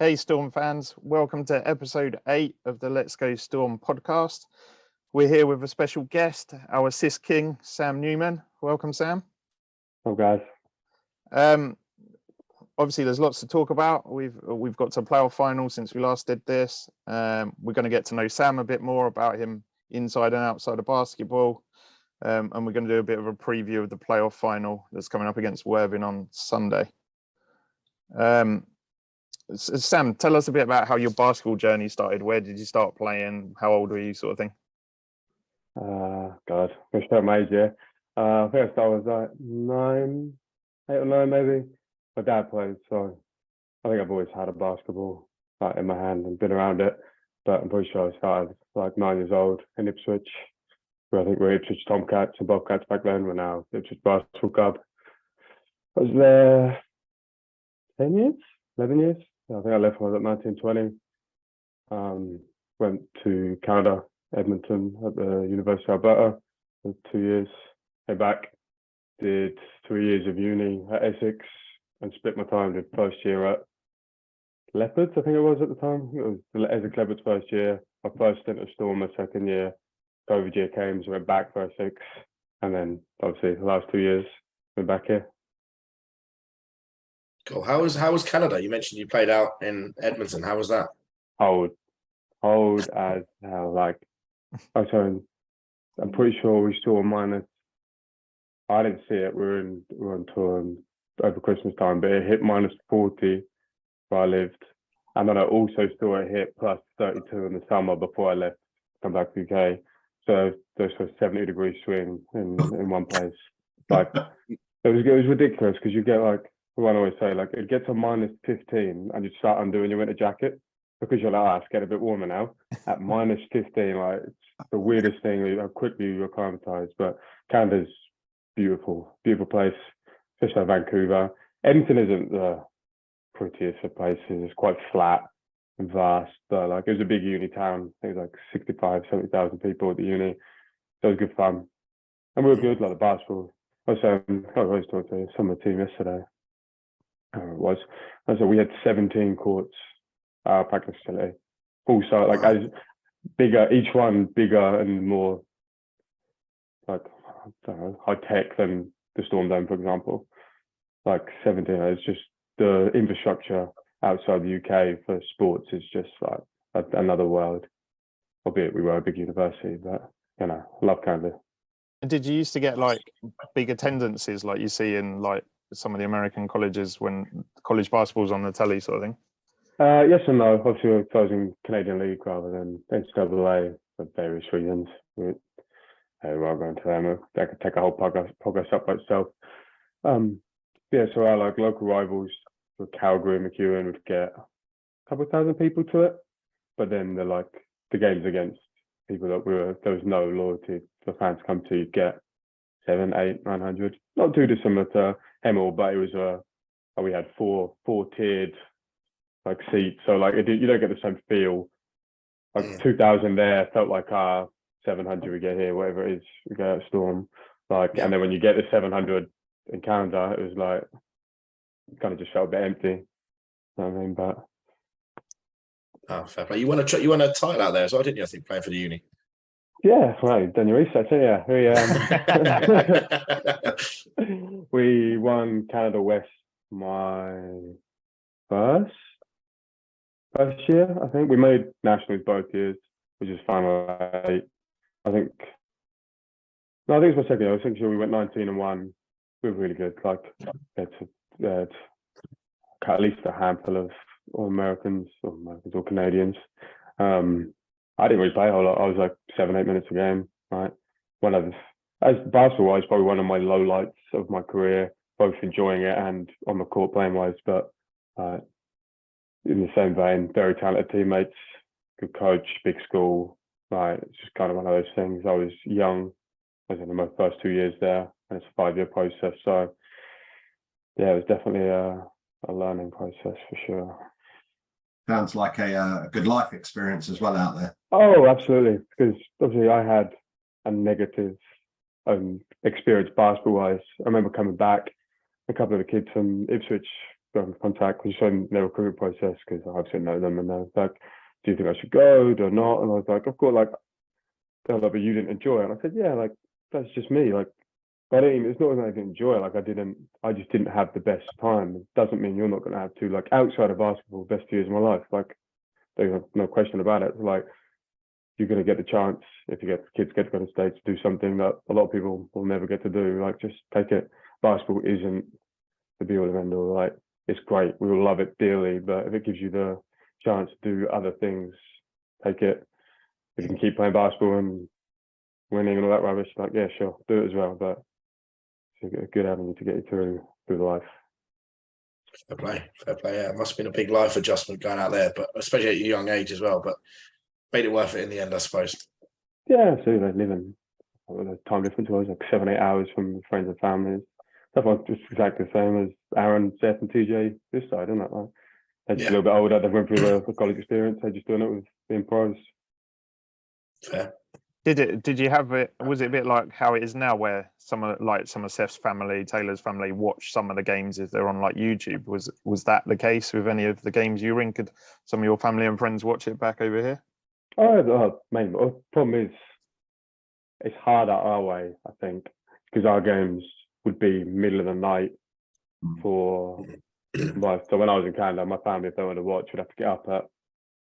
Hey Storm fans, welcome to episode 8 of the Let's Go Storm podcast. We're here with a special guest, our assist king, Sam Newman. Welcome, Sam. Oh, guys. Obviously, there's lots to talk about. We've got to playoff final since we last did this. We're going to get to know Sam a bit more about him inside and outside of basketball. And we're going to do a bit of a preview of the playoff final that's coming up against Worthing on Sunday. Sam, tell us a bit about how your basketball journey started. Where did you start playing? How old were you, sort of thing? God, I'm going to start my age, yeah. First I was like 8 or 9 maybe. My dad played, so I think I've always had a basketball in my hand and been around it. But I'm pretty sure I started like 9 years old in Ipswich, where I think we're Ipswich Tomcats and Bobcats back then. We're now Ipswich Basketball Club. I was there 10 years, 11 years. I think I left when I was at 19, 20. Went to Canada, Edmonton at the University of Alberta for 2 years. Came back, did 3 years of uni at Essex and split my time. Did first year at Leopards, I think it was at the time. It was the Essex Leopards first year. My first stint at Storm my second year. COVID year came, so went back for Essex. And then obviously the last 2 years, been back here. Cool. How was Canada? You mentioned you played out in Edmonton. How was that? Cold as hell. Like, I'm pretty sure we saw minus. I didn't see it. We were on tour over Christmas time, but it hit minus 40 where I lived, and then I also saw it hit plus 32 in the summer before I left to come back to the UK. So there's a 70-degree swing in one place. Like it was ridiculous because you get like. What I always say, like it gets to minus 15 and you start undoing your winter jacket because you're like, it's getting a bit warmer now. At minus 15, like it's the weirdest thing how quickly you acclimatize. But Canada's beautiful place, especially like Vancouver. Edmonton isn't the prettiest of places. It's quite flat and vast. But like it was a big uni town. I think it was like 65, 70,000 people at the uni. So it was good fun. And we were good, like the basketball. I was talking to some of the team yesterday. It was. And so we had 17 courts, practice facility. Also, like as bigger, each one bigger and more like I don't know, high tech than the Storm Dome, for example. Like 17, it's just the infrastructure outside the UK for sports is just like another world. Albeit we were a big university, but I love Canada. And did you used to get like big attendances like you see in like some of the American colleges when college basketball's on the telly, sort of thing? Yes and no. Obviously, we're closing Canadian League rather than NCAA for various reasons. We're going to them. That could take a whole podcast up by itself. So our like local rivals, for Calgary and McEwen, would get a couple of thousand people to it, but then the games against people that there was no loyalty for fans to come to. You'd get 700, 800, 900. Not too dissimilar to Hemel, but it was we had four tiered like seats, so like you don't get the same feel. Like 2,000 there felt like 700 we get here, whatever it is we get at Storm. And then when you get the 700 in Canada, it was like it kind of just felt a bit empty. You know what I mean? But fair play. You won a title out there as well, didn't you? I think playing for the uni. Yeah, right. You've done your research, yeah. We won Canada West my first year. I think we made nationals both years, which is final 8. I think it's my second year. I think we went 19-1. We were really good. Like it's at least a handful of Americans or Canadians. I didn't really play a whole lot. I was like 7-8 minutes a game, right? As basketball-wise, probably one of my low lights of my career, both enjoying it and on the court playing-wise. But in the same vein, very talented teammates, good coach, big school. It's just kind of one of those things. I was young. I was in my first 2 years there, and it's a 5-year process. So, yeah, it was definitely a learning process for sure. Sounds like a good life experience as well out there. Oh, absolutely. Because obviously I had a negative experience basketball-wise. I remember coming back, a couple of the kids from Ipswich got in contact because showing their recruitment process because I obviously know them, and they're like, "Do you think I should go or not?" And I was like, "Of course." Like, they're like, "But you didn't enjoy it." And I said, "Yeah, like that's just me. Like, I didn't. It's not that I didn't enjoy it. Like, I just didn't have the best time. It doesn't mean you're not going to have to. Like, outside of basketball, best years of my life. Like, there's no question about it. Like, you're going to get the chance if you get kids get to go to the States to do something that a lot of people will never get to do. Like, just take it. Basketball isn't the be all and end all. Like, it's great. We will love it dearly, but if it gives you the chance to do other things, take it. If you can keep playing basketball and winning and all that rubbish, like, yeah, sure, do it as well. But it's a good avenue to get you through life. Fair play, fair play. Yeah, it must have been a big life adjustment going out there, but especially at your young age as well. But made it worth it in the end, I suppose. Yeah, so like living, what the time difference was like 7-8 hours from friends and family. Stuff was just exactly the same as Aaron, Seth, and TJ this side, isn't it? Like, they're just a little bit older. They went through the college experience. They're just doing it with being pros. Fair. Did you have it? Was it a bit like how it is now, where some of Seth's family, Taylor's family, watch some of the games if they're on like YouTube? Was that the case with any of the games you were in? Could some of your family and friends watch it back over here? Main problem is it's harder our way, I think, because our games would be middle of the night for. So when I was in Canada, my family, if they wanted to watch, would have to get up at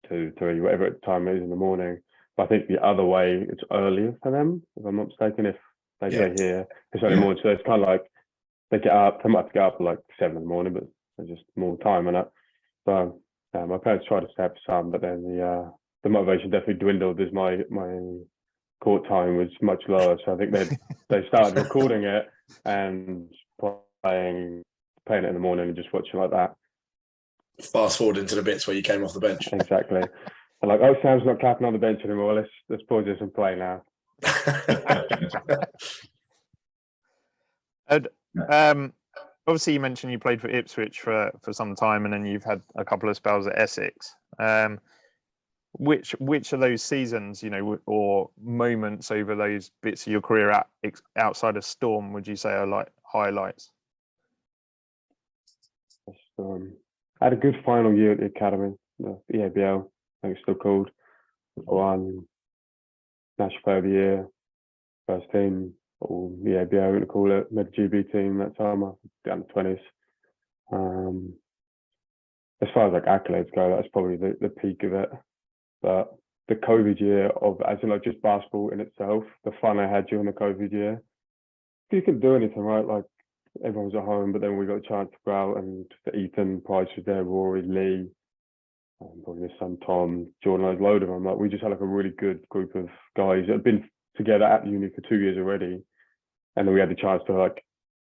2, 3, whatever the time is in the morning. But I think the other way, it's earlier for them, if I'm not mistaken. If they get here, it's early morning, so it's kind of like they get up. They might have to get up at like 7 in the morning, but there's just more time in it. So my parents tried to stay up for some, but then the motivation definitely dwindled as my court time was much lower. So I think they started recording it and playing it in the morning and just watching like that. Fast forward into the bits where you came off the bench. Exactly. And like, oh, Sam's not clapping on the bench anymore. Let's pause this and play now. And obviously, you mentioned you played for Ipswich for some time, and then you've had a couple of spells at Essex. Which of those seasons, or moments over those bits of your career outside of Storm, would you say are like highlights? I had a good final year at the academy, the NBL, I think it's still called. Won National Player of the Year, first team, or the NBL, we're going to call it, made the GB team that time, down the 20s. As far as like accolades go, that's probably the peak of it. But the COVID year as in like just basketball in itself, the fun I had during the COVID year, you couldn't do anything, right? Like, everyone was at home, but then we got a chance to go out, and Ethan Price was there, Rory, Lee, probably his son Tom, Jordan, there's a load of them. Like, we just had like a really good group of guys that had been together at uni for 2 years already, and then we had the chance to like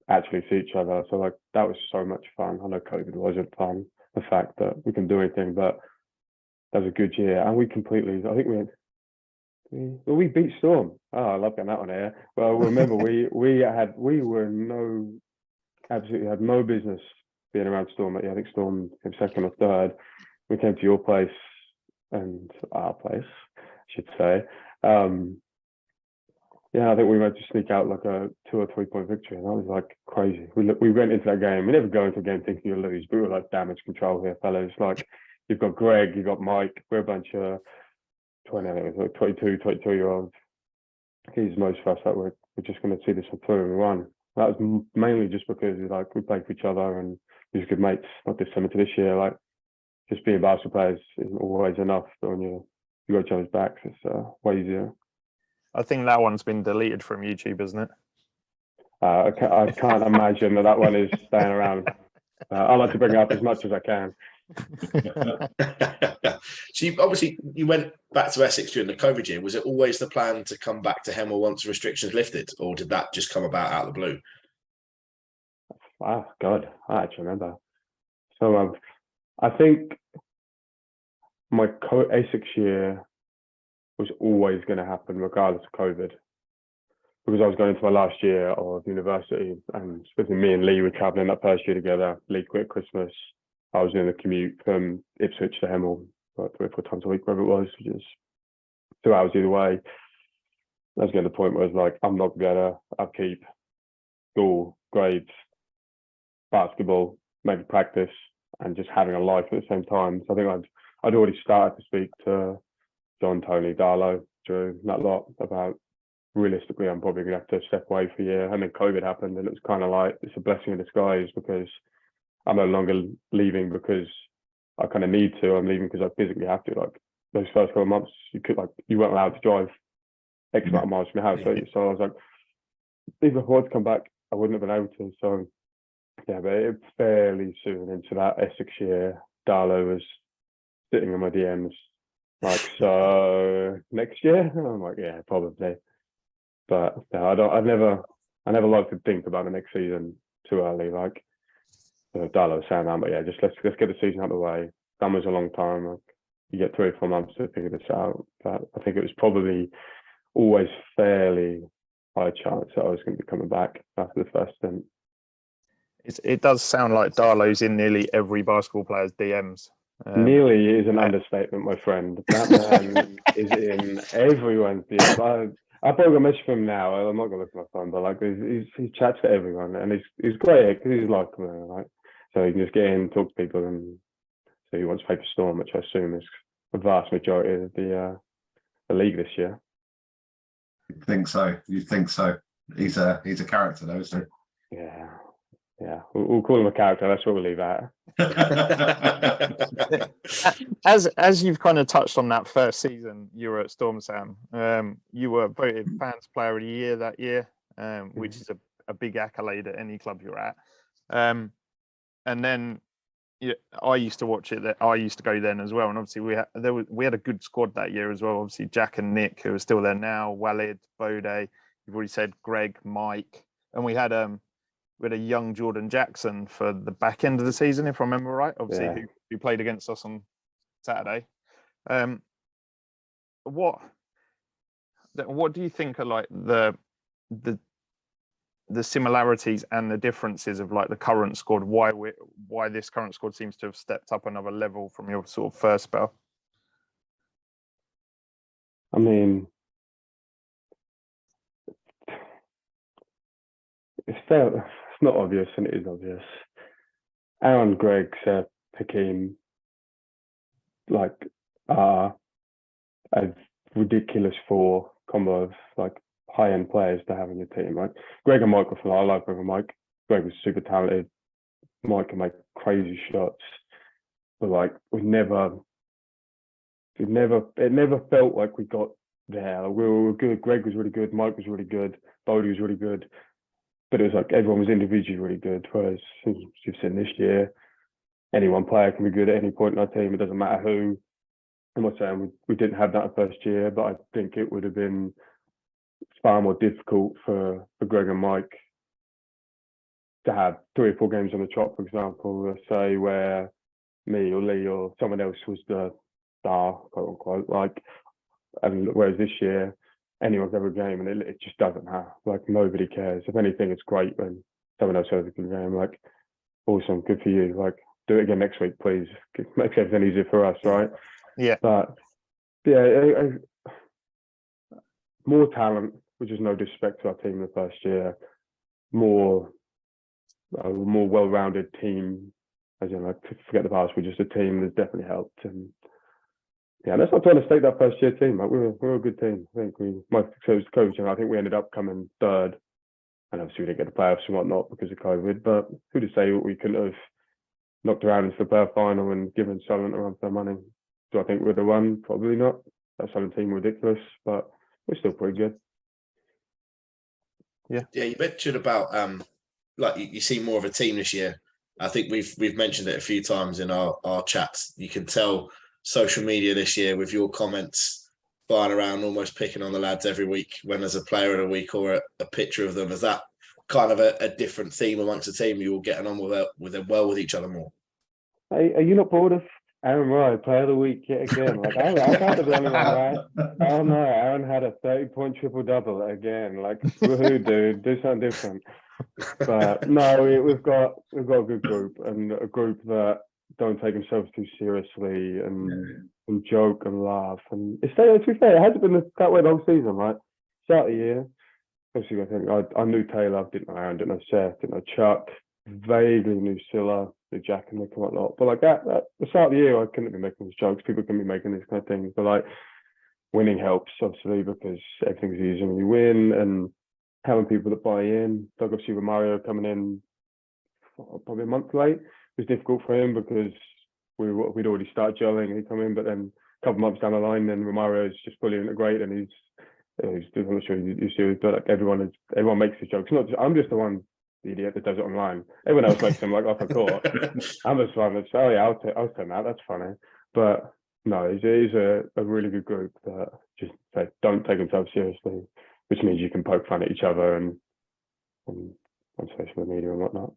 actually see each other. So like that was so much fun. I know COVID wasn't fun, the fact that we can do anything, but that was a good year, and we completely. I think we beat Storm. Oh, I love getting that on air. Well, remember absolutely had no business being around Storm. I think Storm came second or third. We came to your place and our place, I should say. I think we managed to sneak out like a 2 or 3 point victory, and that was like crazy. We went into that game. We never go into a game thinking you'll lose, but we were like damage control here, fellas. Like, you've got Greg, you've got Mike. We're a bunch of 22-year-olds. He's most of us that we're just going to see this one through and run. That was mainly just because like we played for each other and we were good mates. Not dissimilar to this year. Like, just being basketball players isn't always enough, but when you got each other's backs, it's way easier. I think that one's been deleted from YouTube, isn't it? I can't imagine that one is staying around. I like to bring it up as much as I can. So you went back to Essex during the COVID year. Was it always the plan to come back to Hemel once restrictions lifted, or did that just come about out of the blue? Oh God, I actually remember. So I think my Essex year was always going to happen regardless of COVID, because I was going into my last year of university, and especially me and Lee were traveling that first year together. Lee quit at Christmas. I was doing the commute from Ipswich to Hemel like 3 or 4 times a week, wherever it was, which is 2 hours either way. I was getting to the point where I was like, I'm not going to upkeep, school, grades, basketball. maybe practice and just having a life at the same time. So I think I'd already started to speak to John, Tony, Darlow, Drew, that lot about realistically I'm probably gonna have to step away for a year. And then COVID happened, and it was kind of like it's a blessing in disguise because I'm no longer leaving because I kind of need to. I'm leaving because I physically have to. Like those first couple of months, you weren't allowed to drive X amount of miles from your house, right? So I was like, even if I wanted to come back, I wouldn't have been able to. So yeah, but it fairly soon into that Essex year, Darlow was sitting in my DMs like, so next year? And I'm like, yeah, probably. But no, I never like to think about the next season too early. Like Darlow was saying that, but yeah, just let's get the season out of the way. Summer's a long time. Like, you get 3 or 4 months to figure this out. But I think it was probably always fairly high chance that I was going to be coming back after the first stint. It does sound like Darlow's in nearly every basketball player's DMs. Nearly is an understatement, my friend. That man is in everyone's DMs. I probably got a message from him now. I'm not going to look at my phone, but like he chats to everyone, and he's great because he's like, right? So he can just get in, talk to people, and so he wants to play for Storm, which I assume is the vast majority of the league this year. You think so? He's a character, though, isn't he? Yeah. We'll call him a character. That's what we'll leave at. As you've kind of touched on that first season you were at Storm, Sam, you were voted Fans Player of the Year that year, which is a big accolade at any club you're at. And then I used to watch it. I used to go then as well, and obviously we had a good squad that year as well. Obviously Jack and Nick, who are still there now, Walid, Bode. You've already said Greg, Mike, and we had a young Jordan Jackson for the back end of the season, if I remember right. Obviously, who played against us on Saturday. What do you think are like the similarities and the differences of like the current squad? Why this current squad seems to have stepped up another level from your sort of first spell? I mean, it's not obvious, and it is obvious. Aaron, Greg, Seth, Hakeem, like a ridiculous combo of like high-end players to have in your team. Like Greg and Mike were I like Greg and Mike. Greg was super talented. Mike can make crazy shots, but like it never felt like we got there. Like, we were good. Greg was really good. Mike was really good. Bodie was really good. But it was like everyone was individually really good. Whereas you've seen this year, any one player can be good at any point in our team. It doesn't matter who. I'm not saying we didn't have that first year, but I think it would have been far more difficult for Greg and Mike to have 3 or 4 games on the trot, for example, let's say, where me or Lee or someone else was the star, quote unquote. Like, and whereas this year, anyone's every game, and it just doesn't have. Like, nobody cares. If anything, it's great when someone else has a good game. Like, awesome, good for you. Like, do it again next week, please. It makes everything easier for us, right? Yeah. But yeah, more talent, which is no disrespect to our team in the first year. More well-rounded team. As in, like, forget the past, we're just a team that's definitely helped. And yeah, let's not try to stake that first year team. Like, we're a good team. I think my coaching, I think we ended up coming 3rd. And obviously we didn't get the playoffs and whatnot because of COVID. But who to say we couldn't have knocked around into the playoff final and given Southern a run for their money? Do I think we'd have won? Probably not. That Southern team were ridiculous, but we're still pretty good. Yeah, you mentioned about like you see more of a team this year. I think we've mentioned it a few times in our chats. You can tell social media this year with your comments flying around, almost picking on the lads every week when there's a player of the week or a picture of them. Is that kind of a different theme amongst the team? You all getting on with each other more? Are you not bored of Aaron Wright, player of the week yet again? Like, I can't be the only one, right? Oh no, Aaron had a 30-point triple-double again. Like, woohoo, dude, do something different. But no, we've got a good group, and a group that don't take themselves too seriously and joke and laugh. And to be fair, it hasn't been that way the whole season, right? Start of the year, obviously, I think I knew Taylor, didn't know Aaron, didn't know Seth, didn't know Chuck. vaguely knew Silla, knew Jack and Nick and whatnot. But like at the start of the year, I couldn't be making these jokes. People can be making these kind of things. But like winning helps, obviously, because everything's easier when you win, and having people that buy in. Like obviously with Mario coming in probably a month late, it was difficult for him because we'd already started gelling and he'd come in, but then a couple of months down the line, then Romario's just fully integrated and he's I'm not sure you see it, but like everyone makes the jokes. Not just, I'm just the idiot that does it online. Everyone else makes them like off the court. I'm just one that's I'll turn that. That's funny. But no, it is a really good group that just don't take themselves seriously, which means you can poke fun at each other and on social media and whatnot.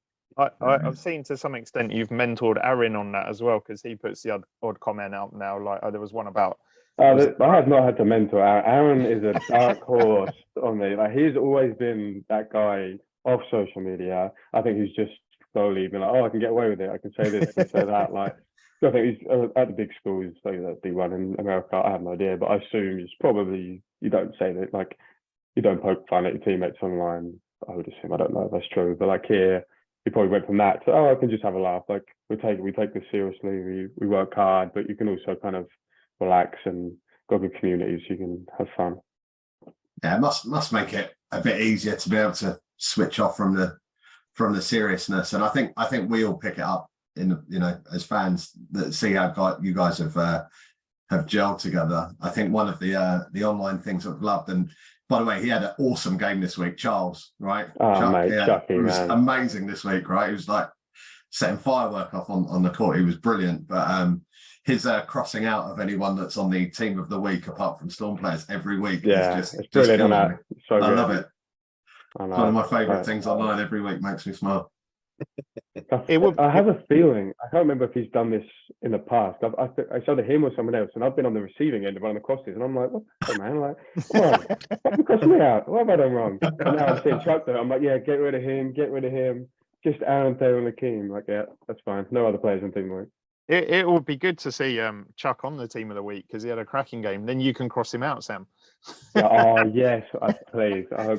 I've seen to some extent you've mentored Aaron on that as well, because he puts the odd comment out now. Like there was one about. I have not had to mentor Aaron. Aaron is a dark horse on me. Like he's always been that guy off social media. I think he's just slowly been like, oh, I can get away with it. I can say this, I can say that. Like I think he's at the big schools, like that D1 in America. I have no idea, but I assume it's probably you don't say that. Like you don't poke fun at your teammates online. I would assume. I don't know if that's true, but like here. We probably went from that to I can just have a laugh. Like we take this seriously. We work hard, but you can also kind of relax and go to communities. You can have fun. Yeah, it must make it a bit easier to be able to switch off from the seriousness. And I think we all pick it up in as fans that see how you guys have gelled together. I think one of the online things I've loved, and by the way, he had an awesome game this week, Charles, right? Oh, mate, Chucky, it was man. amazing this week, right? He was like setting firework off on the court. He was brilliant. But his crossing out of anyone that's on the team of the week, apart from Storm players, every week is it's brilliant on that. So I love it. I know. It's one of my favourite things online every week. Makes me smile. I have a feeling, I can't remember if he's done this in the past. I saw him or someone else, and I've been on the receiving end of one of the crosses, and I'm like, what the fuck, man? Like, come on, cross me out. What have I done wrong? And now I'm seeing Chuck there. I'm like, yeah, get rid of him. Just Aaron Taylor and Akeem. Like, yeah, that's fine. No other players in team week. It would be good to see Chuck on the team of the week because he had a cracking game. Then you can cross him out, Sam. Yeah, oh yes, please. I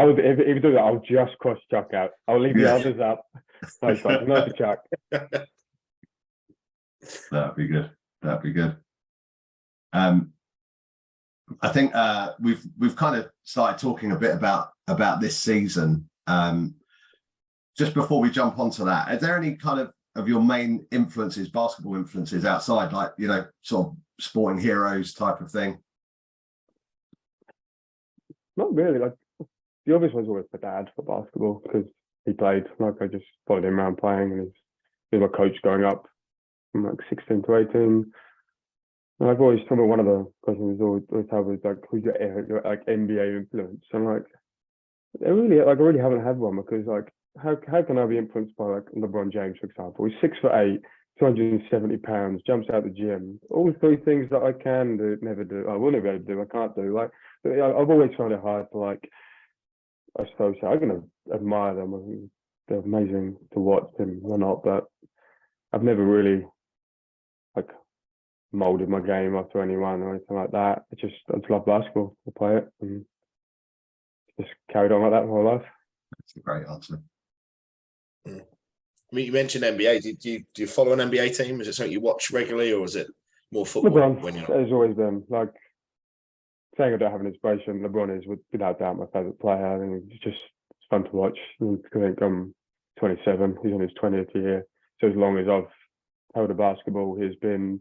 would if you do that, I'll just cross Chuck out. I'll leave the others up. No for Chuck. That'd be good. I think we've kind of started talking a bit about this season. Just before we jump onto that, are there any kind of your main influences, basketball influences outside, like sort of sporting heroes type of thing? Not really. Like the obvious one's always my dad for basketball because he played. Like I just followed him around playing, and he's my coach going up from like 16 to 18. And I've always told me one of the questions always have is like, who's your like NBA influence? And like, I really haven't had one because like, how can I be influenced by like LeBron James, for example? He's 6'8", 270 pounds, jumps out the gym. All three things that I can do, never do. I will never be able to do. I can't do. Like I've always found it hard to like. I suppose I'm gonna admire them. I think they're amazing to watch them or not, but I've never really like molded my game after anyone or anything like that. I just love basketball. I play it and just carried on like that my whole life. That's a great answer. I mean, you mentioned NBA. Do you follow an NBA team? Is it something you watch regularly, or is it more football? LeBron, when you're there's always been like saying I don't have an inspiration. LeBron is without doubt my favorite player. I think it's fun to watch. I think I'm 27. He's in his 20th year. So as long as I've held a basketball, he's been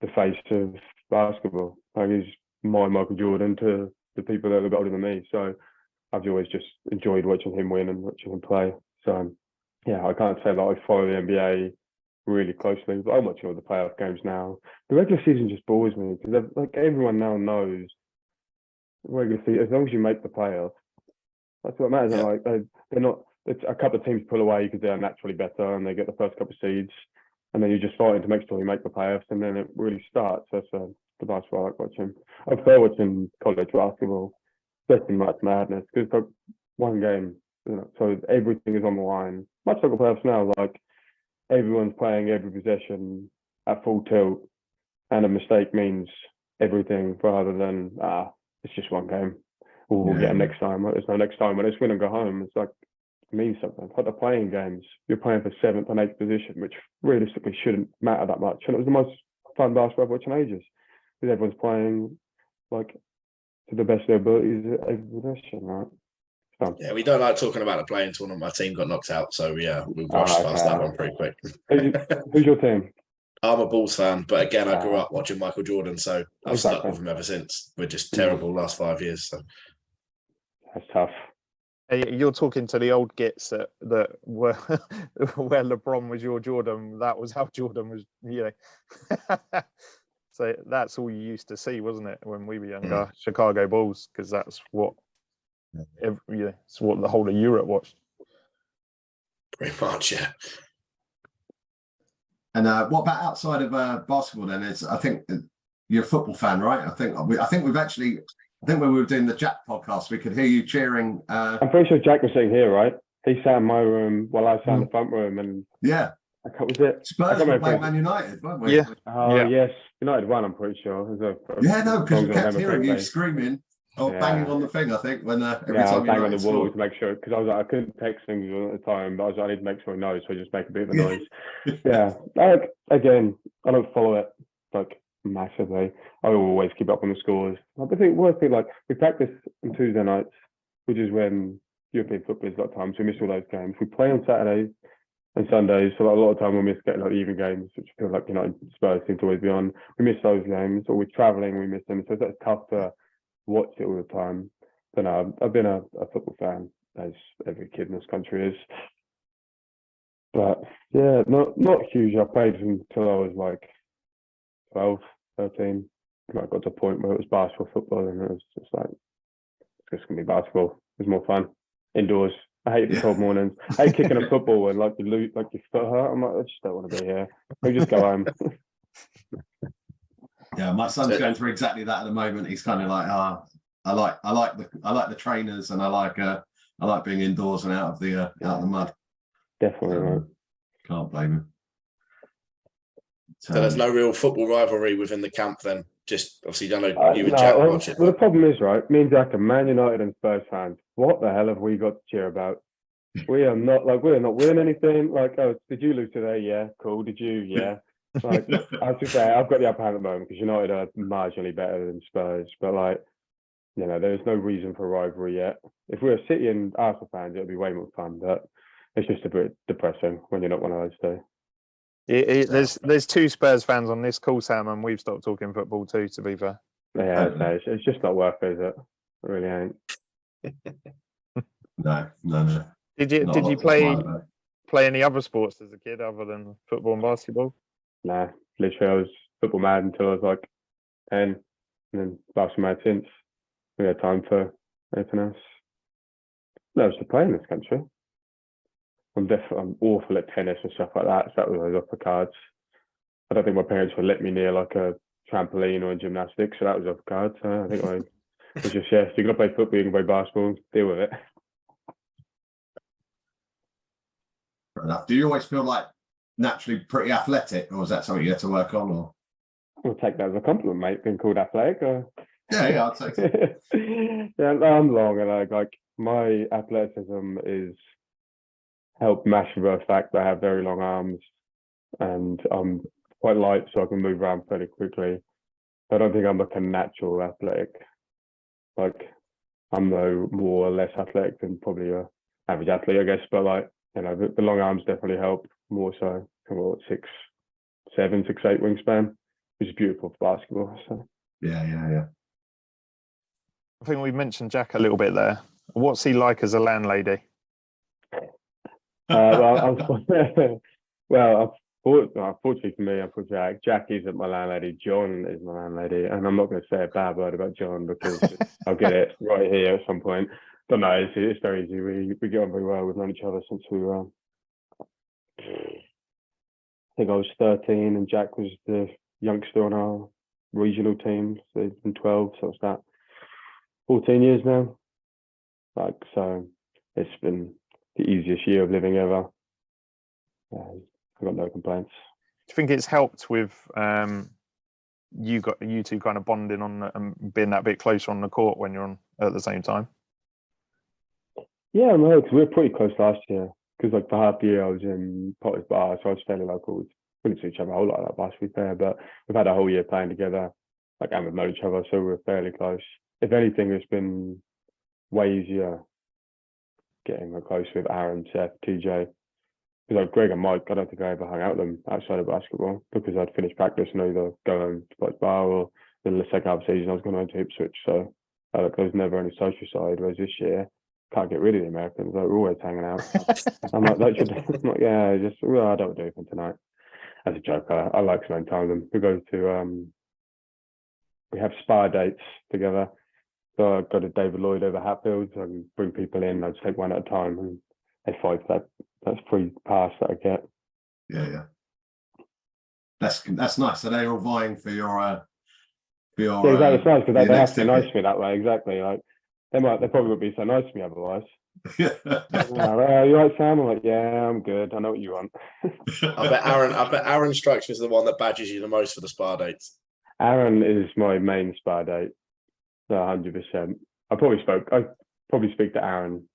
the face of basketball. Like he's my Michael Jordan to the people that are a bit older than me. So I've always just enjoyed watching him win and watching him play. So yeah, I can't say that I follow the NBA really closely, but I'm watching all the playoff games now. The regular season just bores me because like everyone now knows regular season, as long as you make the playoffs, that's what matters. Yeah. And like they're not. It's a couple of teams pull away because they're naturally better and they get the first couple of seeds, and then you're just fighting to make sure you make the playoffs, and then it really starts. That's the basketball I like watching. I prefer watching college basketball, especially March Madness, because it's like one game, so everything is on the line. Much like the playoffs now, like everyone's playing every possession at full tilt, and a mistake means everything rather than it's just one game. We'll get it next time. There's no next time. When it's win and go home, it's like means something. Like the playing games, you're playing for 7th and 8th position, which realistically shouldn't matter that much. And it was the most fun basketball I've watched in ages, because everyone's playing like to the best of their abilities at every position, right? Fun. Yeah, we don't like talking about the playing tournament. My team got knocked out, so yeah, we rushed past that one pretty quick. Who's your team? I'm a Bulls fan, but again, I grew up watching Michael Jordan, so I've stuck with him ever since. We're just terrible last 5 years. So that's tough. You're talking to the old gits that were where LeBron was your Jordan. That was how Jordan was, So that's all you used to see, wasn't it, when we were younger? Chicago Bulls, because that's what it's what the whole of Europe watched. Pretty much, yeah. And what about outside of basketball? Then I think you're a football fan, right? I think when we were doing the Jack podcast, we could hear you cheering. I'm pretty sure Jack was sitting here, right? He sat in my room while I sat in the front room, and yeah, what was it? Spurs were playing Man United, weren't we? Yeah. Yes, United won. I'm pretty sure. Because we kept hearing you screaming or banging on the thing. I think when every time bang on the wall to make sure, because I was like, I couldn't text things at the time, but I was like, I need to make sure he knows, so I just make a bit of a noise. Again, I don't follow it like massively. I always keep up on the scores. I think worst thing, like we practice on Tuesday nights, which is when European football is a lot of times. So we miss all those games. We play on Saturdays and Sundays, so like a lot of time we miss getting like the even games, which I feel like Spurs seem to always be on. We miss those games, or we're traveling, we miss them. So it's tough to watch it all the time. But no, I've been a football fan, as every kid in this country is. But yeah, not huge. I played until I was like 12, 13. I got to a point where it was basketball, football, and it was just like, it's just gonna be basketball. It was more fun indoors. I hate the cold mornings. I hate kicking a football and like you lose, like your foot hurt. I'm like, I just don't want to be here. We just go home. Yeah, my son's going through exactly that at the moment. He's kind of like, I like the trainers, and I like being indoors and out of the mud. Definitely, right. Can't blame him. So there's no real football rivalry within the camp then? Just obviously, you don't know you and Jack watch it. Well, the problem is, right, me and Jack are Man United and Spurs fans. What the hell have we got to cheer about? We're not winning anything. Like, oh, did you lose today? Yeah, cool. Did you? Yeah. Like, I have to say, I've got the upper hand at the moment because United are marginally better than Spurs. But like, there's no reason for rivalry yet. If we were City and Arsenal fans, it'd be way more fun. But it's just a bit depressing when you're not one of those two. There's two Spurs fans on this call, Sam, and we've stopped talking football too, to be fair. Yeah, it's just not worth it, is it? It really ain't. No. Did you play any other sports as a kid other than football and basketball? Nah, literally I was football mad until I was like 10, and then basketball mad since. We had time for anything else. No, I was to play in this country. I'm awful at tennis and stuff like that, so that was off the cards. I don't think my parents would let me near like a trampoline or a gymnastics, so that was off the cards. So I think I was just, so you're going to play football, you can play basketball, deal with it. Fair enough. Do you always feel like naturally pretty athletic, or is that something you had to work on? Or I'll take that as a compliment, mate, being called athletic. Yeah, I'll take it. Yeah, I'm long, and like my athleticism is helped massively by the fact that I have very long arms, and I'm quite light, so I can move around fairly quickly. I don't think I'm like a natural athletic. Like, I'm no more or less athletic than probably a average athlete, I guess. But like, the long arms definitely help more so. I'm about 6'7", 6'8" wingspan, which is beautiful for basketball. So yeah. I think we mentioned Jack a little bit there. What's he like as a landlady? Unfortunately for me, and for Jack isn't my landlady. John is my landlady, and I'm not going to say a bad word about John because I'll get it right here at some point. But no, it's very easy. We get on very well. We've known each other since we were, I think I was 13, and Jack was the youngster on our regional team. So he's been 12, so it's that 14 years now. Like, so it's been the easiest year of living ever. I've got no complaints. Do you think it's helped with you two kind of bonding on and being that bit closer on the court when you're on at the same time? Yeah, no, because we were pretty close last year. Because like for half the year I was in Potter's Bar, so I was fairly local. We didn't see each other a whole lot of that bar, to be fair, but we've had a whole year playing together, like, and we've known each other, so we're fairly close. If anything, it's been way easier getting close with Aaron, Seth, TJ. Because like Greg and Mike, I don't think I ever hung out with them outside of basketball because I'd finished practice and either go home to Potter's Bar or then the second half of the season I was going home to Ipswich. So there was never any social side. Whereas this year, can't get rid of the Americans. Like, we're always hanging out. I'm like, I'm like, yeah, just well, I don't do anything tonight. As a joke, I like spending time with them. We go to we have spa dates together. So I go to David Lloyd over Hatfield. So I can bring people in. I just take one at a time, and they fight for that. That's free pass that I get. Yeah. That's nice. So they're all vying for your Yeah, exactly. It's nice because they have next to be nice ticket. to me that way. Exactly. Like they probably wouldn't be so nice to me otherwise. Yeah. You right, Sam? I'm like, yeah, I'm good. I know what you want. I bet Aaron strikes me as the one that badges you the most for the spa dates. Aaron is my main spa date. So 100%. I probably speak to Aaron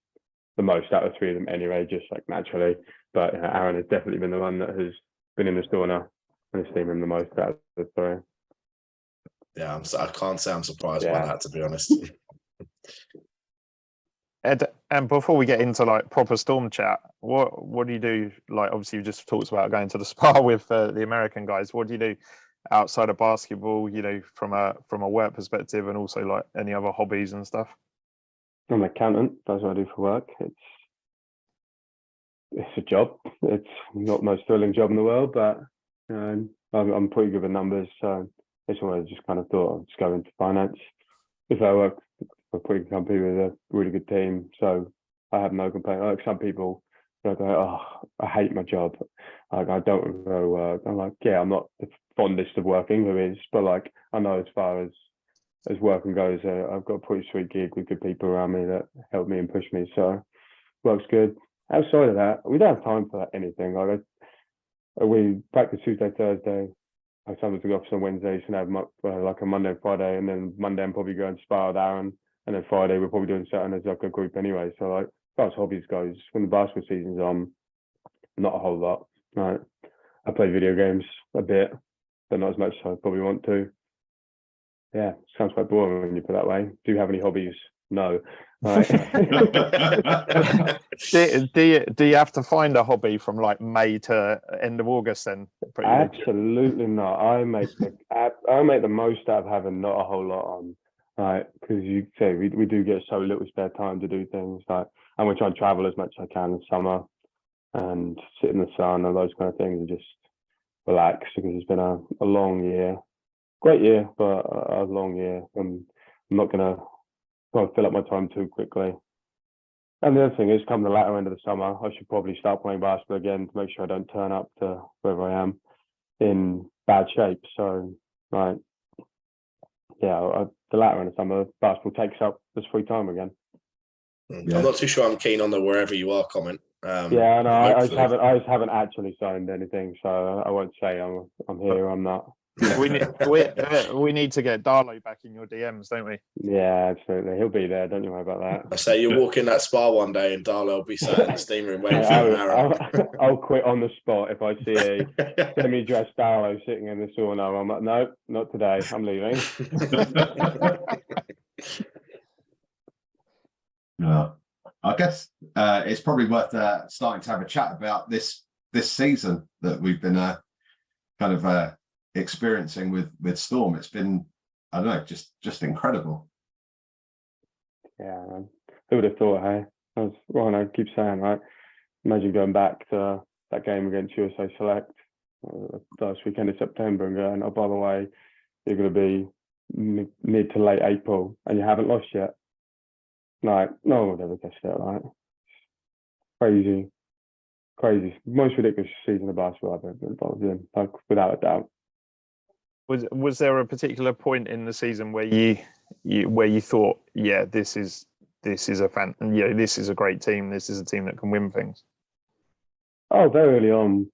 the most out of the three of them anyway, just like naturally. But Aaron has definitely been the one that has been in the store now and esteem him the most out of the three. Yeah, I can't say I'm surprised by that, to be honest. Ed, and before we get into like proper Storm chat, what do you do? Like, obviously, you just talked about going to the spa with the American guys. What do you do outside of basketball? You know, from a work perspective, and also like any other hobbies and stuff. I'm an accountant. That's what I do for work. It's a job. It's not the most thrilling job in the world, but I'm pretty good with numbers. So that's why I just kind of thought I'd just go into finance. If I work for a pretty good company with a really good team, so I have no complaint. Like some people, they go, "Oh, I hate my job. Like I don't want to go work." I'm like, "Yeah, I'm not the fondest of working, who is, but like I know as far as working goes, I've got a pretty sweet gig with good people around me that help me and push me. So works good. Outside of that, we don't have time for anything. Like we practice Tuesday, Thursday. I sometimes go office on Wednesdays and have like a Monday and Friday, and then Monday I'm probably going to spa with Aaron, and then Friday we're probably doing something as like a group anyway. So like as far as hobbies goes, when the basketball season's on, not a whole lot. Right, I play video games a bit, but not as much as I probably want to. Yeah, sounds quite boring when you put it that way. Do you have any hobbies? No. Right. do you have to find a hobby from like May to end of August then? Absolutely not. I make the most out of having not a whole lot on, right? Because you say we do get so little spare time to do things, like, and we try and travel as much as I can in summer and sit in the sun and those kind of things and just relax, because it's been a long year. Great year, but a long year. And I'm not going to try and fill up my time too quickly. And the other thing is, come the latter end of the summer, I should probably start playing basketball again to make sure I don't turn up to wherever I am in bad shape. So, right, the latter end of summer, basketball takes up this free time again. Yeah. I'm not too sure I'm keen on the wherever you are comment. Yeah, no, I just haven't actually signed anything, so I won't say I'm here. I'm not. we need to get Darlow back in your DMs, don't we? Yeah, absolutely. He'll be there. Don't you worry about that. I say you walk in that spa one day and Darlow will be sat in the steam room waiting for Aaron. I'll quit on the spot if I see a semi-dressed Darlow sitting in the sauna. I'm like, no, not today. I'm leaving. Yeah, I guess it's probably worth starting to have a chat about this season that we've been kind of experiencing with Storm. It's been, I don't know, just incredible. Yeah, man. Who would have thought, hey? I keep saying, right? Imagine going back to that game against USA Select last weekend of September and going, oh, by the way, you're going to be mid to late April and you haven't lost yet. Like, no one would ever guess that, right? Crazy. Most ridiculous season of basketball I've ever been involved in, like, without a doubt. Was there a particular point in the season where you thought, yeah, this is this is a great team. This is a team that can win things? Oh, very early on,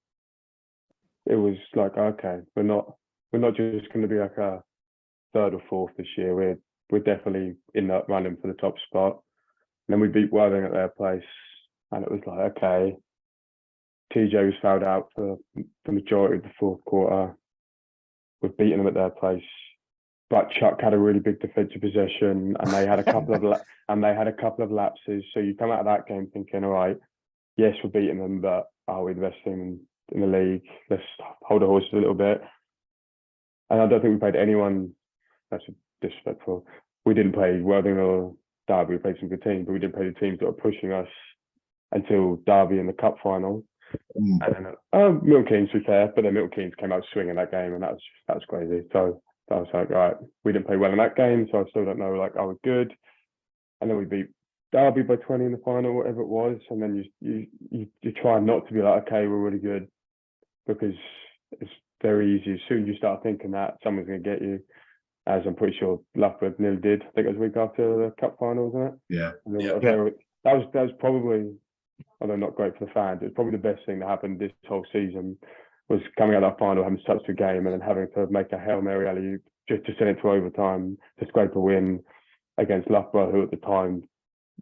it was like, okay, we're not just going to be like a third or fourth this year. We're definitely in that running for the top spot. then we beat Worthing at their place, and it was like, okay, TJ was fouled out for the majority of the fourth quarter. We've beaten them at their place, but Chuck had a really big defensive possession, and they had a couple of lapses. So you come out of that game thinking, all right, yes, we're beating them, but are we the best team in the league? Let's hold the horses a little bit. And I don't think we played anyone. That's disrespectful. We didn't play Worthing or Derby. We played some good teams, but we didn't play the teams that were pushing us until Derby in the cup final. And then Milton Keynes, to be fair, but then Milton Keynes came out swinging that game, and that was crazy. So I was like, right, we didn't play well in that game, so I still don't know, like, are we good? And then we beat Derby by 20 in the final, whatever it was, and then you try not to be like, okay, we're really good, because it's very easy. As soon as you start thinking that, someone's going to get you, as I'm pretty sure Loughborough nearly did. I think it was a week after the cup final, wasn't it? Yeah. That was probably, although not great for the fans, it was probably the best thing that happened this whole season, was coming out of that final, having such a game, and then having to make a Hail Mary alley-oop just to send it to overtime to scrape a win against Loughborough, who at the time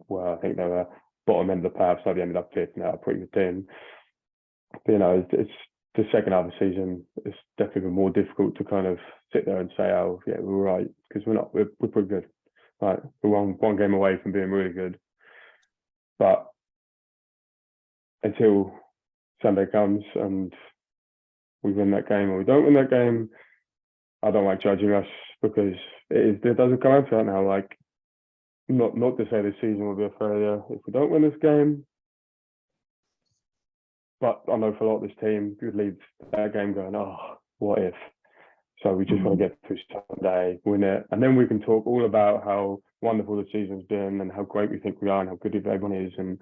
were, I think they were bottom end of the playoffs, so they ended up fifth, now a pretty good team. But, you know, it's the second half of the season, it's definitely been more difficult to kind of sit there and say, oh, yeah, we're right, because we're pretty good. Like, we're one game away from being really good. But until Sunday comes and we win that game or we don't win that game, I don't like judging us, because it doesn't come out to that now. Like, not to say this season will be a failure if we don't win this game, but I know for a lot of this team, you would leave that game going, oh, what if? So we just want to get through Sunday, win it, and then we can talk all about how wonderful the season's been and how great we think we are and how good everyone is and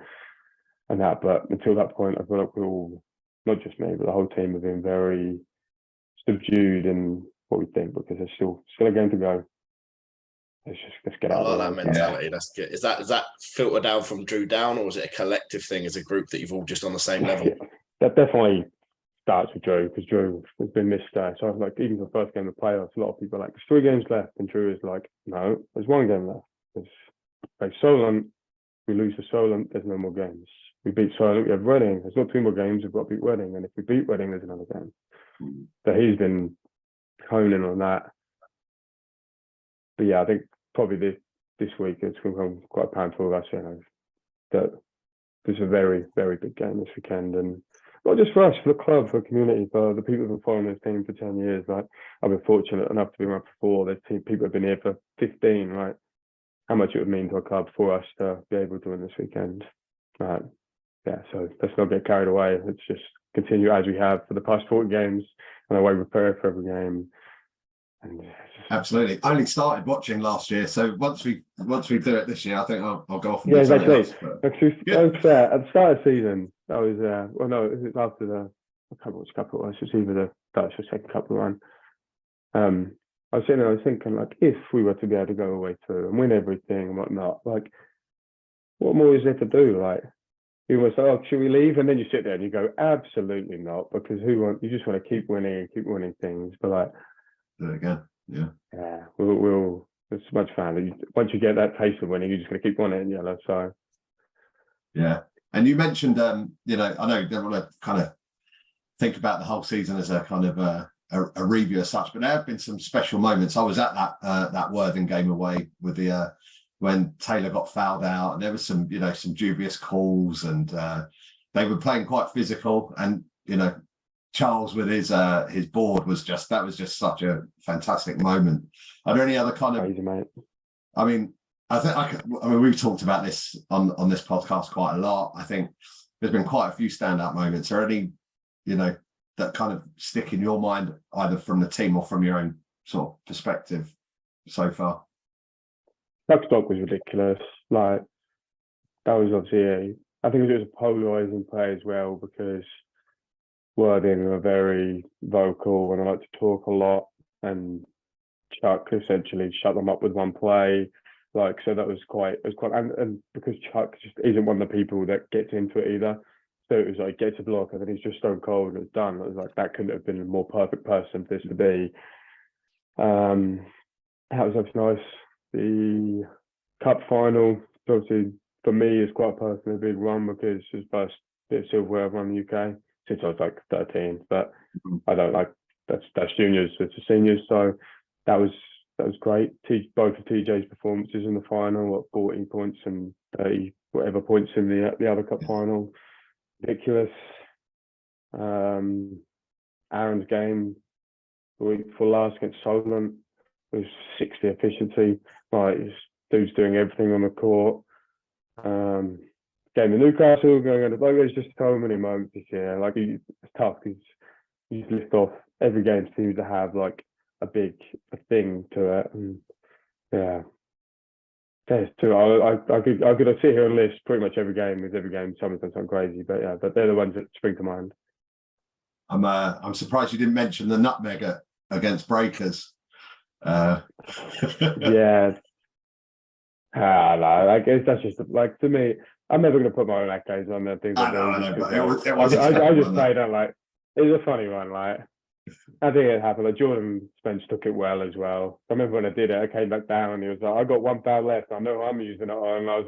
that. But until that point, I feel like we're all, not just me, but the whole team, have been very subdued in what we think, because there's still a game to go. Let's get out. I like that mentality. Yeah. That's good. Is that filtered down from Drew down, or is it a collective thing as a group that you've all just on the same level? Yeah, that definitely starts with Drew, because Drew has been missed there. So like, even the first game of the playoffs, a lot of people are like, there's 3 games left, and Drew is like, no, there's 1 game left. There's like Solent, we lose to Solent, there's no more games. We beat Solent, we have Reading. There's not 2 more games, we've got to beat Reading, and if we beat Reading, there's another game. So he's been honing on that. But yeah, I think probably this week it's become quite apparent to all of us, you know, that there's a very, very big game this weekend, and not just for us, for the club, for the community, for the people who've been following this team for 10 years. Like, I've been fortunate enough to be around for 4. There's people have been here for 15, right? How much it would mean to a club for us to be able to win this weekend. Yeah, so let's not get carried away. Let's just continue as we have for the past 40 games, and the way we prepare for every game. And absolutely. I only started watching last year, so once we do it this year, I think I'll go off and do something else. Fair. At the start of the season, that was well, no, it was after the, I can't remember which cup it was. It was either the Dutch or second cup run. I was thinking, like, if we were to be able to go away through and win everything and whatnot, like, what more is there to do? Like, you almost say, oh, should we leave? And then you sit there and you go, absolutely not, because you just want to keep winning and keep winning things. But like, do it again. Yeah, we'll it's much fun. Once you get that taste of winning, you're just going to keep winning, you know. So yeah. And you mentioned, you know, I know you don't want to kind of think about the whole season as a kind of a review as such, but there have been some special moments. I was at that Worthing game away with the when Taylor got fouled out, and there was some, you know, some dubious calls, and they were playing quite physical, and, you know, Charles with his board was just such a fantastic moment. Are there any other kind of crazy, mate? I mean, we've talked about this on this podcast quite a lot. I think there's been quite a few standout moments. Are any, you know, that kind of stick in your mind, either from the team or from your own sort of perspective so far? That stock was ridiculous. Like, that was obviously I think it was a polarizing play as well, because Worthing are very vocal and I like to talk a lot, and Chuck essentially shut them up with one play. Like, so that was quite, and because Chuck just isn't one of the people that gets into it either. So it was like, gets a block and then he's just stone cold and it's done. It was like, that couldn't have been a more perfect person for this to be. That was nice. The cup final, obviously for me, it's quite personally a big one because it's the first bit of silverware I've won in the UK since I was like 13. But I don't like that's juniors, it's the seniors. So that was great. Both of TJ's performances in the final, 14 points and 30 whatever points in the other cup final, ridiculous. Aaron's game the week before last against Solent was 60 efficiency. Like, dude's doing everything on the court. Game of Newcastle, going on the boat. There's just so many moments this year. Like, it's tough because you just list off every game seems to have like a thing to it. And yeah, there's two. I could sit here and list pretty much every game. With every game, someone's done something crazy. But yeah, but they're the ones that spring to mind. I'm surprised you didn't mention the nutmeg against Breakers. Yeah. No, I guess that's just like, to me, I'm never going to put my own accolades on there. Things like It was I just say that, like, it's a funny one. Like, I think it happened. Like, Jordan Spence took it well as well. I remember when I did it, I came back down and he was like, I got 1 foul left. I know I'm using it on. And I was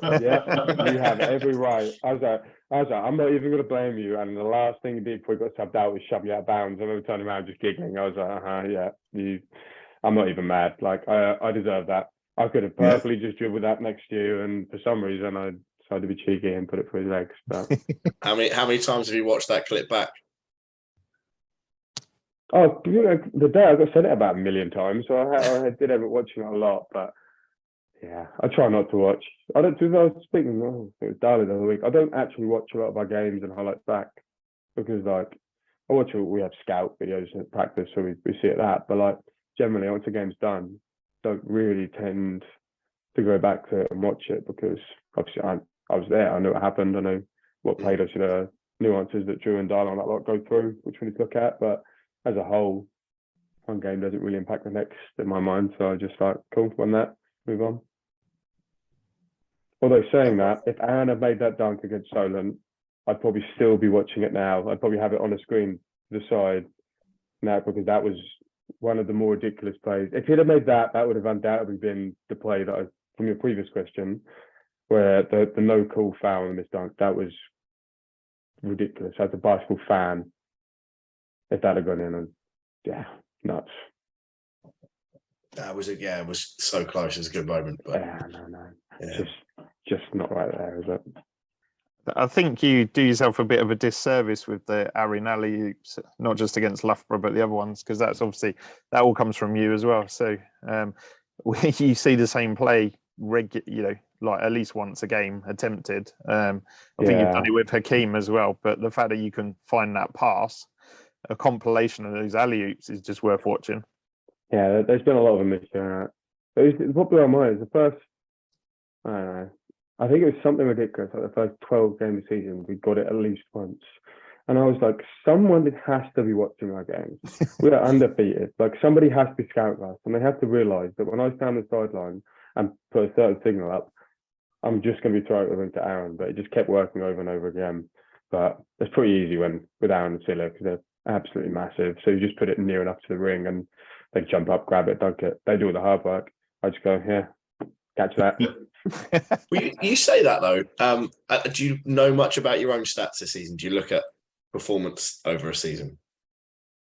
like, yeah, you have every right. I was like, I'm not even going to blame you. And the last thing you did before you got subbed out was shove you out of bounds. I remember turning around just giggling. I was like, yeah, I'm not even mad. Like, I deserve that. I could have perfectly just dribbled that next to you, and for some reason I decided to be cheeky and put it through his legs. But how many times have you watched that clip back? Oh, the day I got sent it about 1 million times, so I did end up watching it a lot. But yeah, I try not to watch. I don't. I was speaking. It was Darley the other week. I don't actually watch a lot of our games and highlights back because, like, I watch. We have scout videos at practice, so we see it that. But like, generally, once the game's done, don't really tend to go back to it and watch it because obviously I was there. I know what happened. I know what played us, nuances that Drew and Darla and that lot go through, which we need to look at. But as a whole, one game doesn't really impact the next in my mind. So I just like, cool, won that, move on. Although saying that, if Aaron had made that dunk against Solent, I'd probably still be watching it now. I'd probably have it on the screen to the side now because that was one of the more ridiculous plays. If he'd have made that, that would have undoubtedly been the play that from your previous question, where the no call foul in this dunk, that was ridiculous. As a basketball fan, if that had gone in, and nuts. That was it was so close. It was a good moment, but no. Yeah. Just not right there, is it? I think you do yourself a bit of a disservice with the Aaron alley-oops, not just against Loughborough, but the other ones, because that's obviously, that all comes from you as well. So you see the same play, like at least once a game attempted. I think you've done it with Hakeem as well, but the fact that you can find that pass, a compilation of those alley-oops is just worth watching. Yeah, there's been a lot of them this year. What blew my mind is the first, I don't know, I think it was something ridiculous. Like the first 12 games of the season, we got it at least once. And I was like, someone has to be watching our games. We're undefeated. Like, somebody has to scout us. And they have to realise that when I stand on the sideline and put a certain signal up, I'm just going to be throwing it into Aaron. But it just kept working over and over again. But it's pretty easy with Aaron and Silla because they're absolutely massive. So you just put it near enough to the ring and they jump up, grab it, dunk it. They do all the hard work. I just go, catch that. Well, you say that though. Do you know much about your own stats this season? Do you look at performance over a season?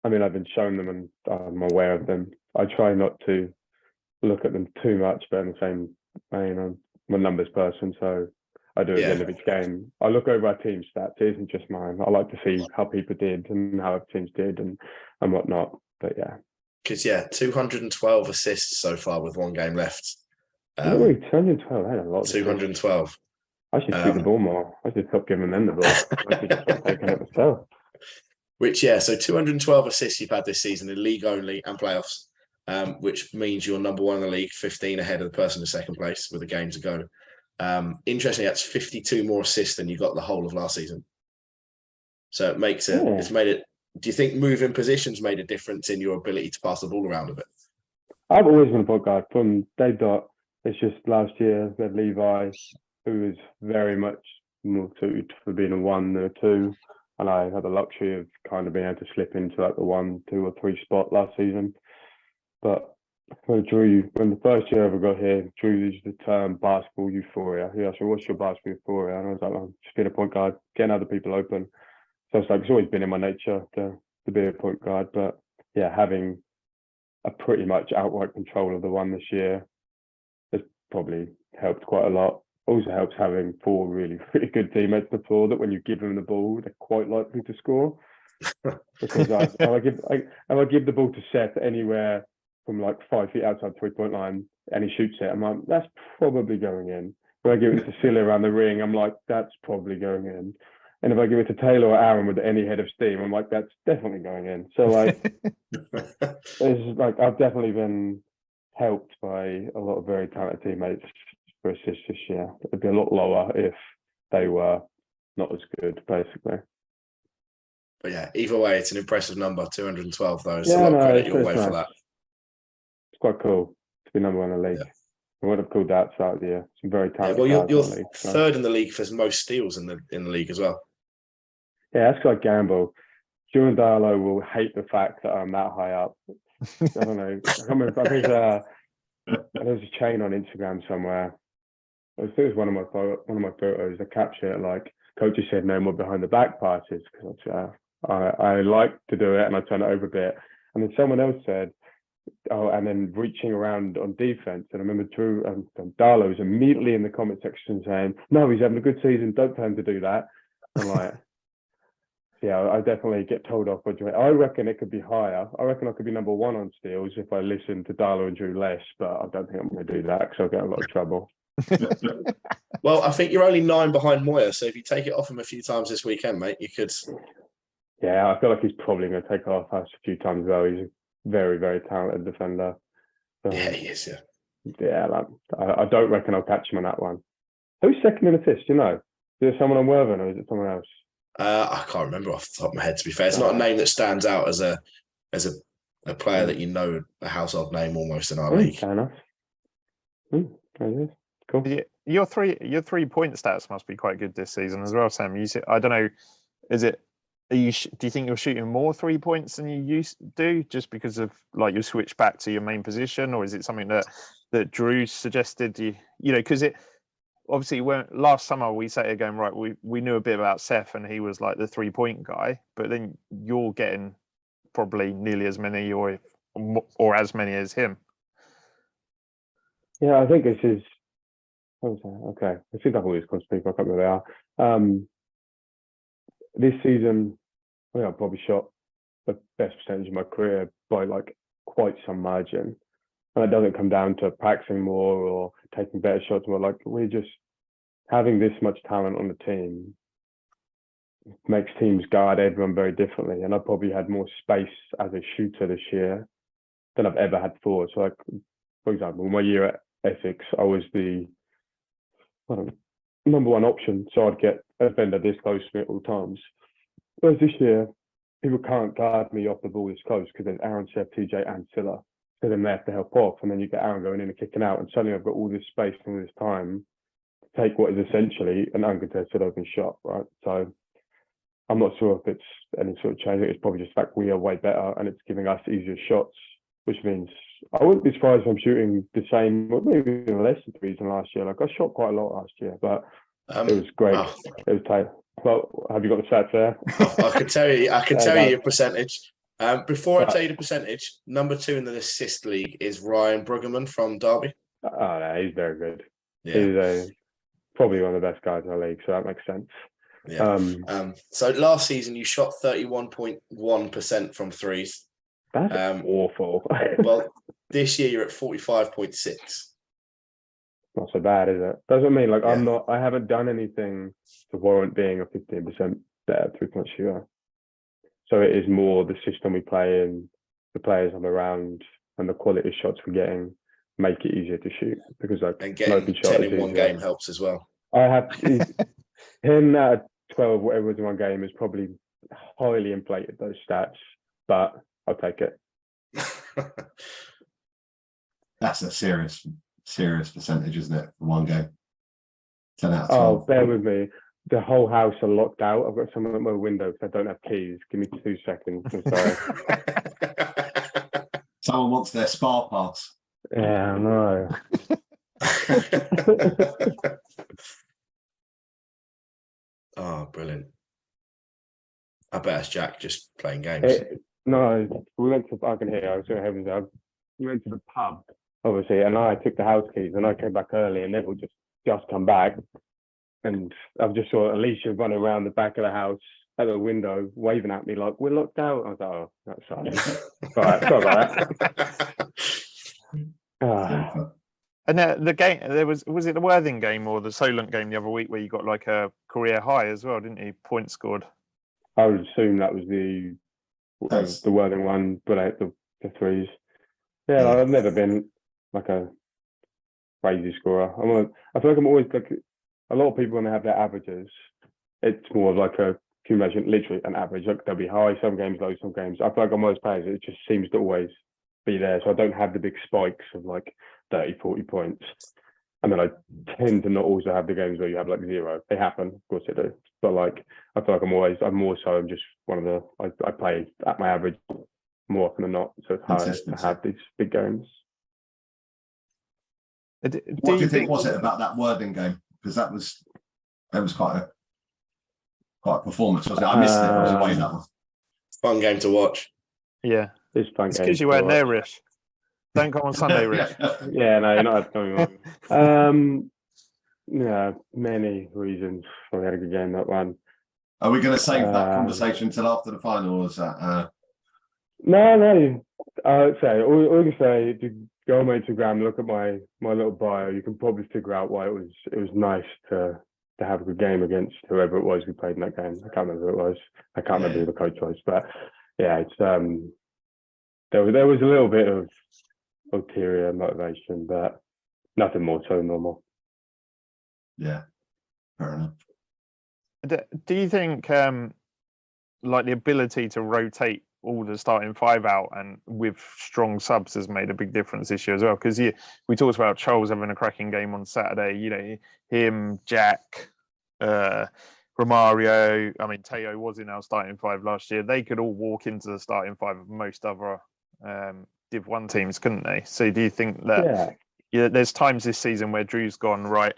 I mean, I've been shown them and I'm aware of them. I try not to look at them too much, but in the same vein, I'm a numbers person, so I do at the end of each game. I look over our team stats. It isn't just mine. I like to see how people did and how our teams did and whatnot. But yeah. Because 212 assists so far with 1 game left. 212, I had a lot. 212. I should shoot the ball more. I should stop giving them the ball. I should stop taking it myself. Which, so 212 assists you've had this season in league only and playoffs, which means you're number 1 in the league, 15 ahead of the person in second place with a game to go. Interestingly, that's 52 more assists than you got the whole of last season. So it makes it, it's made it. Do you think moving positions made a difference in your ability to pass the ball around a bit? I've always been a point guard from day dot. It's just last year we had Levi, who was very much more suited for being a 1 than a 2. And I had the luxury of kind of being able to slip into like the 1, 2 or 3 spot last season. But When Drew, when the first year I ever got here, Drew used the term basketball euphoria. He asked me, "What's your basketball euphoria?" And I was like, "I'm just being a point guard, getting other people open." So it's like it's always been in my nature to be a point guard. But yeah, having a pretty much outright control of the one this year has probably helped quite a lot. Also helps having 4 really, really good teammates on the floor that when you give them the ball, they're quite likely to score. Because if I give the ball to Seth anywhere from like 5 feet outside 3-point line and he shoots it, I'm like, that's probably going in. If I give it to Silla around the ring, I'm like, that's probably going in. And if I give it to Taylor or Aaron with any head of steam, I'm like, that's definitely going in. So like, it's like I've definitely been helped by a lot of very talented teammates for assists this year. It'd be a lot lower if they were not as good, basically. But yeah, either way, it's an impressive number, 212 though. It's Yeah, a lot of no, credit it's your way nice. for that. It's quite cool to be number 1 in the league. Yeah. I would have called that start of the year. Some very Yeah, talented well, guys you're in the league. So. third in the league for most steals in the league as well. Yeah, that's like gamble. Drew and Darlow will hate the fact that I'm that high up. I don't know. I think there's a chain on Instagram somewhere. I think it was one of my photos. I captured it like coaches said no more behind the back passes because I like to do it and I turn it over a bit. And then someone else said, "Oh, and then reaching around on defense." And I remember Drew and Darlow was immediately in the comment section saying, "No, he's having a good season. Don't tell him to do that." I'm like, yeah, I definitely get told off by Drew. I reckon it could be higher. I reckon I could be number 1 on steals if I listen to Darlow and Drew less, but I don't think I'm going to do that because I'll get in a lot of trouble. Well, I think you're only 9 behind Moyer, so if you take it off him a few times this weekend, mate, you could. Yeah, I feel like he's probably going to take off us a few times as well. He's a very, very talented defender. Yeah, he is. Yeah. Yeah, like, I don't reckon I'll catch him on that one. Who's second in assists? You know, is it someone on Worthing or is it someone else? I can't remember off the top of my head. To be fair, it's not a name that stands out as a player that you know, a household name almost in our league. Fair enough. Cool. Your 3-point stats must be quite good this season as well, Sam. I don't know. Is it? Do you think you're shooting more 3 points than you used to do just because of like you switch back to your main position, or is it something that Drew suggested? You know, because it obviously when last summer we sat here going right, we knew a bit about Seth and he was like the 3-point guy, but then you're getting probably nearly as many or as many as him. Yeah, I think this is. Okay, I think I've always come to people. I can't remember they are. This season, I think I probably shot the best percentage of my career by like quite some margin. And it doesn't come down to practicing more or taking better shots more. Like we're just having this much talent on the team makes teams guard everyone very differently. And I probably had more space as a shooter this year than I've ever had before. So like, for example, my year at Essex, I was the number 1 option. So I'd get a defender this close to me at all times. Whereas this year, people can't guard me off the ball this close because there's Aaron, Seth, TJ and Silla. So then they have to help off. And then you get Aaron going in and kicking out. And suddenly I've got all this space and all this time to take what is essentially an uncontested open shot, right? So I'm not sure if it's any sort of change. It's probably just the fact we are way better and it's giving us easier shots, which means I wouldn't be surprised if I'm shooting the same, or maybe even less than threes than last year. Like I shot quite a lot last year, but it was great. Wow. It was tight. Well, have you got the stats there? I can tell you. I can tell you your percentage. Before I tell you the percentage, number 2 in the assist league is Ryan Bruggeman from Derby. Oh no, he's very good. Yeah. He's probably one of the best guys in the league, so that makes sense. Yeah. So last season you shot 31.1% from threes. That's awful. Well, this year you're at 45.6. Not so bad, is it? Doesn't mean like Yeah. I haven't done anything to warrant being a 15% better 3-point shooter. So it is more the system we play in, the players I'm around, and the quality of shots we're getting make it easier to shoot because like And getting 10 in one game helps as well. I have 10 out of 12, whatever was in one game, is probably highly inflated those stats, but I'll take it. That's a serious percentage, isn't it? For one game. 10 out of 12. Oh, bear with me. The whole house are locked out. I've got someone at my window because I don't have keys. Give me 2 seconds. I'm sorry. Someone wants their spa pass. Yeah, I know. Oh, brilliant. I bet it's Jack just playing games. No, we went to, I can hear, I was going to heavens up. We went to the pub, obviously, and I took the house keys and I came back early and Neville just come back. And I've just saw Alicia running around the back of the house at the window, waving at me like, we're locked out. I was like, oh, that's fine. All right, sorry about that. And the game, was it the Worthing game or the Solent game the other week where you got like a career high as well, didn't you? Points scored. I would assume that was the Worthing one, but the threes. Yeah, Yeah. I've never been like a crazy scorer. I feel like I'm always like, a lot of people when they have their averages, it's more of like can you imagine literally an average? Like they'll be high, some games low, some games. I feel like on most players, it just seems to always be there. So I don't have the big spikes of like 30, 40 points. And then I tend to not also have the games where you have like 0. They happen, of course they do. But like, I feel like I'm just one of the, I play at my average more often than not. So it's hard to have these big games. What do you think was it about that Worthing game? Because that was quite a performance, wasn't it? I missed it. I was away that one. Fun game to watch. Yeah. It's fun. It's because you weren't there, Rich. Don't come on Sunday, Rich. Yeah, no, you're not coming on. Yeah, many reasons why we had a good game that one. Are we going to save that conversation until after the final, or is that? No. I'd say all you can say, if you go on my Instagram, look at my little bio, you can probably figure out why it was nice to have a good game against whoever it was we played in that game. I can't remember who it was. I can't remember who the coach was, but yeah, it's there was a little bit of ulterior motivation, but nothing more so normal. Yeah, fair enough. Do you think like the ability to rotate all the starting 5 out and with strong subs has made a big difference this year as well? Because we talked about Charles having a cracking game on Saturday. You know, him, Jack, Romario. I mean, Teo was in our starting 5 last year. They could all walk into the starting 5 of most other Div 1 teams, couldn't they? So do you think that there's times this season where Drew's gone, right,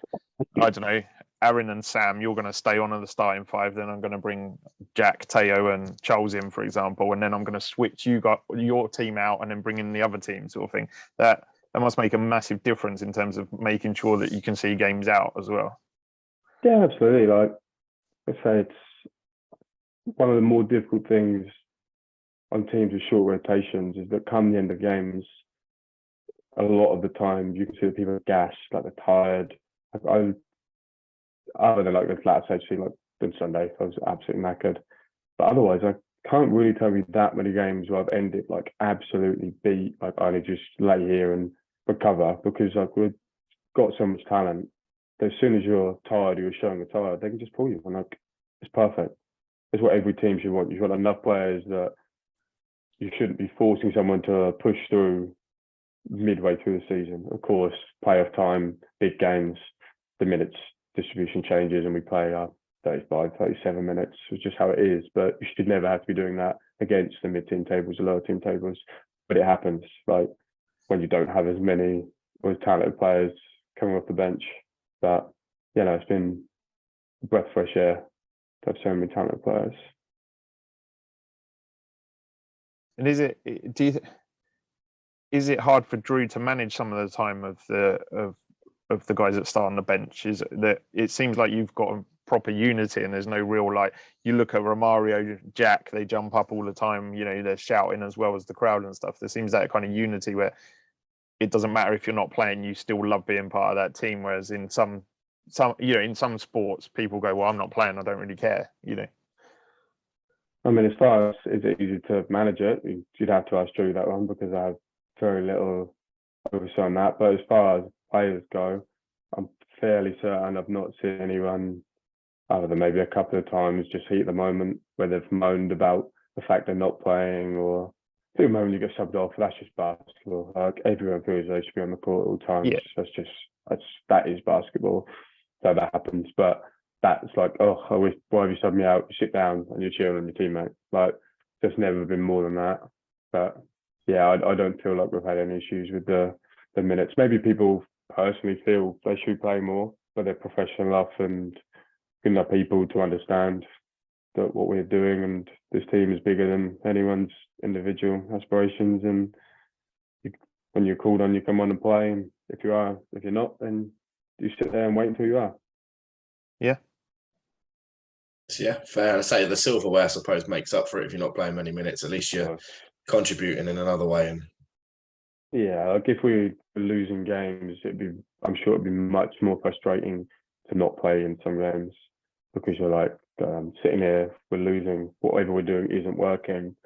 I don't know, Aaron and Sam, you're going to stay on the starting 5, then I'm going to bring Jack, Teo and Charles in, for example, and then I'm going to switch your team out and then bring in the other team, sort of thing. That must make a massive difference in terms of making sure that you can see games out as well. Yeah, absolutely. Like I say, it's one of the more difficult things on teams with short rotations is that come the end of games, a lot of the time you can see that people are gassed, like they're tired. Other than like the flat actually, like on Sunday, I was absolutely knackered. But otherwise, I can't really tell you that many games where I've ended like absolutely beat. Like I only just lay here and recover because like we've got so much talent that as soon as you're tired or you're showing you're tired, they can just pull you. And like it's perfect. It's what every team should want. You want enough players that you shouldn't be forcing someone to push through midway through the season. Of course, playoff time, big games, the minutes distribution changes and we play 35, 37 minutes, which is how it is. But you should never have to be doing that against the mid-team tables or lower team tables. But it happens, like when you don't have as many or as talented players coming off the bench. But, you know, it's been a breath of fresh air to have so many talented players. And is it hard for Drew to manage some of the time of the guys that start on the bench? Is that it seems like you've got a proper unity and there's no real, like, you look at Romario, Jack, they jump up all the time, you know, they're shouting as well as the crowd and stuff. There seems that kind of unity where it doesn't matter if you're not playing, you still love being part of that team, whereas in some you know, in some sports people go, well, I'm not playing, I don't really care, you know. I mean, as far as is it easy to manage it, you'd have to ask Drew that one because I have very little oversight on that. But as far as players go, I'm fairly certain I've not seen anyone, other than maybe a couple of times, just heat the moment where they've moaned about the fact they're not playing, or the moment you get subbed off. That's just basketball. Like everyone feels they should be on the court at all times. Yeah. That is basketball. So that happens. But that's like, oh, I wish, why have you subbed me out? You sit down and you're cheering on your teammate. Like, there's never been more than that. But yeah, I don't feel like we've had any issues with the the minutes. Maybe people personally feel they should play more, but they're professional enough and good enough people to understand that what we're doing and this team is bigger than anyone's individual aspirations. And when you're called on, you come on and play. And if you're not, then you sit there and wait until you are. Yeah. Yeah, fair. I say the silverware, I suppose, makes up for it if you're not playing many minutes. At least you're contributing in another way. And yeah, like if we were losing games, I'm sure it'd be much more frustrating to not play in some games because you're like sitting here, we're losing, whatever we're doing isn't working.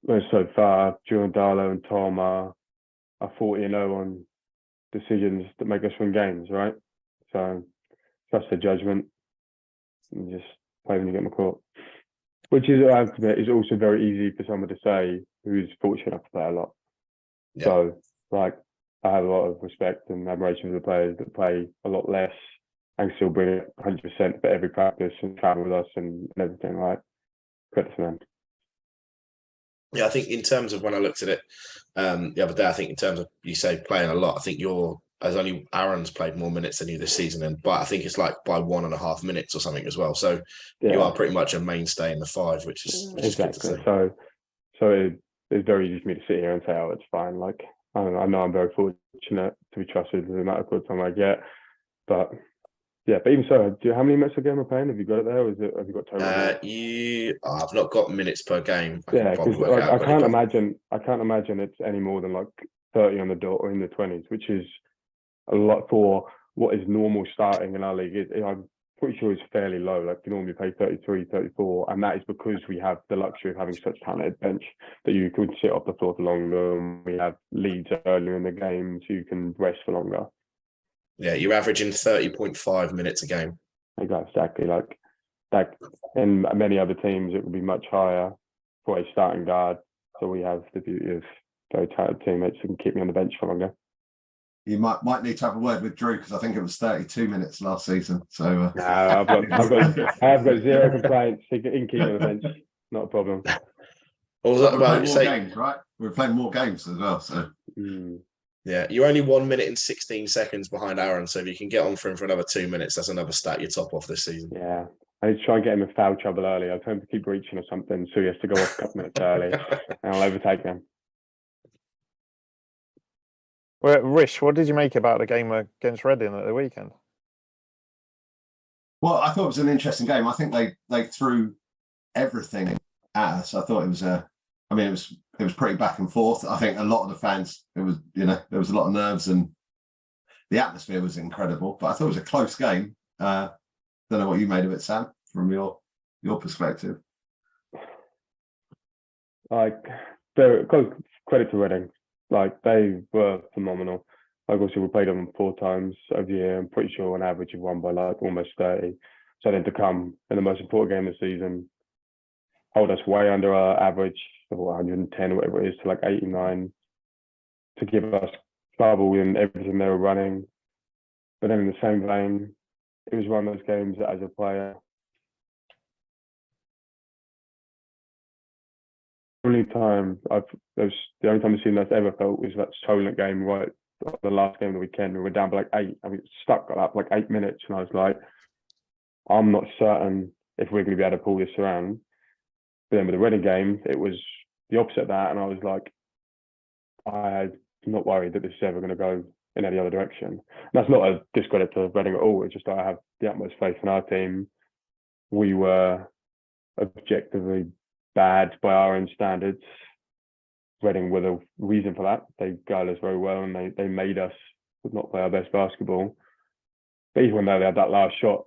Whereas so far, Darlow and Tom are 40-0 on decisions that make us win games, right? So trust the judgment and just play when you get in the court. Which is, I have to admit, is also very easy for someone to say who's fortunate enough to play a lot. Yeah. So, like, I have a lot of respect and admiration for the players that play a lot less and still bring it 100% for every practice and travel with us and everything. Like, credit to them. Yeah, I think in terms of when I looked at it the other day, I think in terms of you say playing a lot, I think only Aaron's played more minutes than you this season, but I think it's like by 1.5 minutes or something as well. So you are pretty much a mainstay in the five, which is exactly. Good to see. So it's very easy for me to sit here and say, "Oh, it's fine." Like I know I'm very fortunate to be trusted with the amount of good time I get, but yeah. But even so, how many minutes a game are playing? Have you got it there? Or have you got total? I've not got minutes per game. Because I can't imagine it's any more than like 30 on the dot or in the 20s, which is a lot for what is normal starting in our league. I'm pretty sure it's fairly low. Like you normally play 33, 34, and that is because we have the luxury of having such talented bench that you could sit off the floor for longer. And we have leads earlier in the game, so you can rest for longer. Yeah, you're averaging 30.5 minutes a game. Exactly. Like in many other teams, it would be much higher for a starting guard. So we have the beauty of very talented teammates who can keep me on the bench for longer. You might need to have a word with Drew because I think it was 32 minutes last season. So I have got zero complaints. He can keep me on the bench, not a problem. What was that about? More games, right? We're playing more games as well. So yeah, you're only 1 minute and 16 seconds behind Aaron. So if you can get on for him for another 2 minutes, that's another stat you top off this season. Yeah. I need to try and get him in foul trouble early. I told him to keep reaching or something, so he has to go off a couple minutes early, and I'll overtake him. Well, Rish, what did you make about the game against Reading at the weekend? Well, I thought it was an interesting game. I think they threw everything at us. I thought it was it was pretty back and forth. I think a lot of the fans, there was a lot of nerves and the atmosphere was incredible. But I thought it was a close game. Don't know what you made of it, Sam, from your perspective. Like, credit to Reading. Like, they were phenomenal. Like, obviously, we played them 4 times over the year. I'm pretty sure on average you've won by like almost 30. So then to come in the most important game of the season, hold us way under our average of 110 or whatever it is to like 89, to give us trouble in everything they were running. But then in the same vein, it was one of those games that as a player, the only time I've seen that ever felt was that Solent game, right? The last game of the weekend, we were down by like 8. I mean, stuck up like 8 minutes, and I was like, I'm not certain if we're going to be able to pull this around. But then with the Reading game, it was the opposite of that, and I was like, I'm not worried that this is ever going to go in any other direction. And that's not a discredit to Reading at all. It's just that I have the utmost faith in our team. We were objectively bad by our own standards. Reading were the reason for that. They guided us very well, and they made us not play our best basketball. But even though they had that last shot,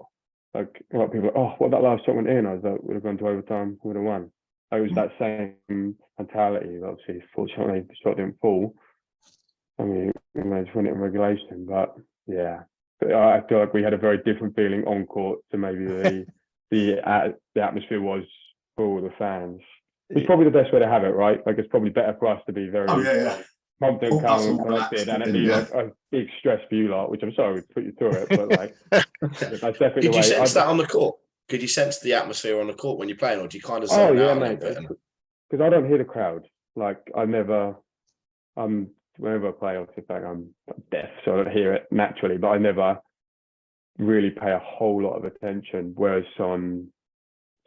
like a lot of people, what that last shot went in, I was like, would have gone to overtime, would have won. It was that same mentality. Obviously, fortunately, the shot didn't fall. I mean, we managed to win it in regulation, but yeah, I feel like we had a very different feeling on court to maybe the atmosphere was for all the fans. It's probably the best way to have it, right? Like, it's probably better for us to be very confident, calm, and collected, and it'd be like a big stress for you lot, which I'm sorry we put you through it, but like, that's definitely Did you sense that on the court? Could you sense the atmosphere on the court when you're playing, or do you kind of zone out a little bit? Because I don't hear the crowd. Like, whenever I play, I'll sit back. I'm deaf, so I don't hear it naturally, but I never really pay a whole lot of attention. Whereas on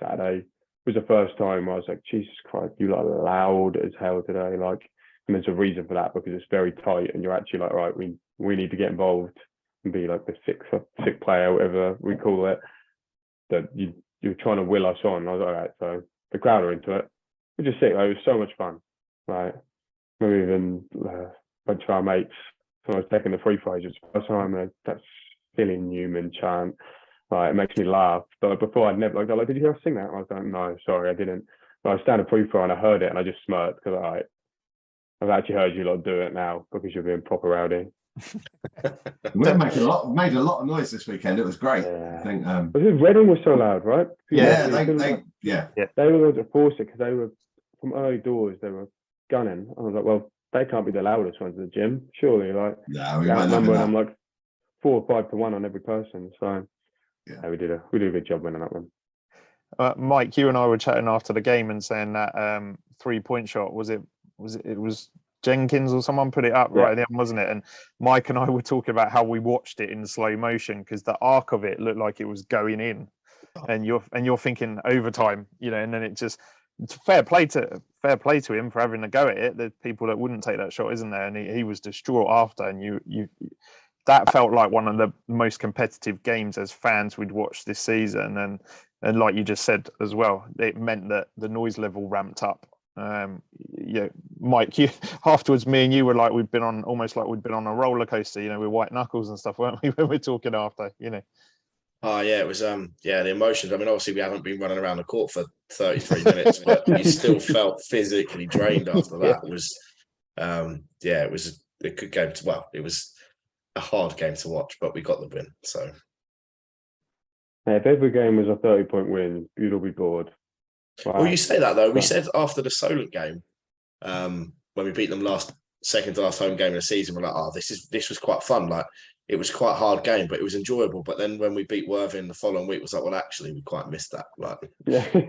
Saturday was the first time I was like, Jesus Christ, you like loud as hell today. Like, and there's a reason for that, because it's very tight, and you're actually like, right, we need to get involved and be like the sixth player, whatever we call it. That you're trying to will us on. I was like, all right, so the crowd are into it. We just sit. Like, it was so much fun. Right, maybe even a bunch of our mates. So I was taking the free throws. It's the first time that silly Newman chant. Like, it makes me laugh. But before I'd never like, did you hear us sing that? And I was like, no, sorry, I didn't. But I was standing free throw and I heard it and I just smirked because I've actually heard you lot do it now because you're being proper rowdy. We're making made a lot of noise this weekend. It was great. Yeah. I think. Reading was so loud, right? Yeah, they were going to force it because they were from early doors. They were gunning. I was like, well, they can't be the loudest ones in the gym, surely. Like, no, we won't have I'm like 4 or 5 to 1 on every person. So yeah, we did a good job winning that one. Mike, you and I were chatting after the game and saying that 3-point shot was Jenkins or someone put it up right then, wasn't it? And Mike and I were talking about how we watched it in slow motion because the arc of it looked like it was going in, and you're thinking overtime, and then it's fair play to him for having to go at it. There's people that wouldn't take that shot, isn't there? And he was distraught after, and you that felt like one of the most competitive games as fans we'd watched this season, and like you just said as well, it meant that the noise level ramped up. Mike, afterwards, me and you were like we'd been on a roller coaster, with white knuckles and stuff, weren't we, when we're talking after, Oh yeah, it was the emotions. I mean, obviously we haven't been running around the court for 33 minutes, but you still felt physically drained after that. It was it was a good game it was a hard game to watch, but we got the win. So if every game was a 30-point win, you'd all be bored. Wow. Well, you say that though. We said after the Solent game, when we beat them second to last home game of the season, we're like, this was quite fun. Like, it was quite a hard game, but it was enjoyable. But then when we beat Worthing the following week, it was like, well, actually, we quite missed that. Like,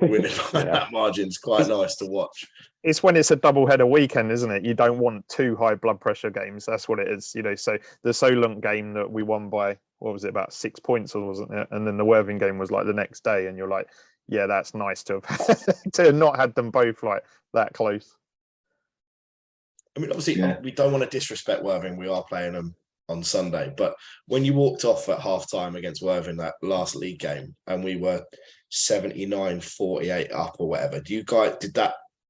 winning by that margin's quite nice to watch. It's when it's a double-header weekend, isn't it? You don't want 2 high blood pressure games. That's what it is, So the Solent game that we won by, what was it, about 6 points, or wasn't it? And then the Worthing game was like the next day, and you're like, yeah, that's nice to have to not had them both like that close. I mean, obviously, we don't want to disrespect Worthing. We are playing them on Sunday, but when you walked off at halftime against Worthing, that last league game, and we were 79-48 up or whatever,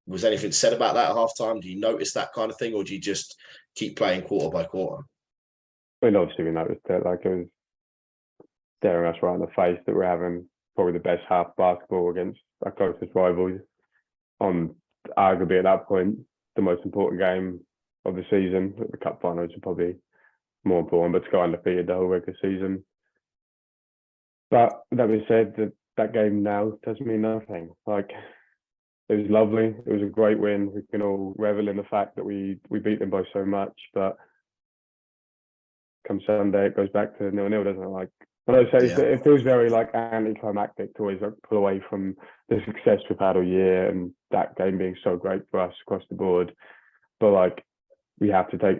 was anything said about that at halftime? Do you notice that kind of thing, or do you just keep playing quarter by quarter? I mean, obviously we noticed it. Like, it was staring us right in the face that we're having probably the best half basketball against our closest rivals on arguably at that point the most important game of the season. The cup finals are probably more important, but to go undefeated the whole regular season. But that being said, that game now does mean nothing. Like, it was lovely. It was a great win. We can all revel in the fact that we beat them by so much. But come Sunday, it goes back to 0-0, doesn't it? Like, it feels very like anticlimactic to always pull away from the success we've had all year, and that game being so great for us across the board. But like, we have to take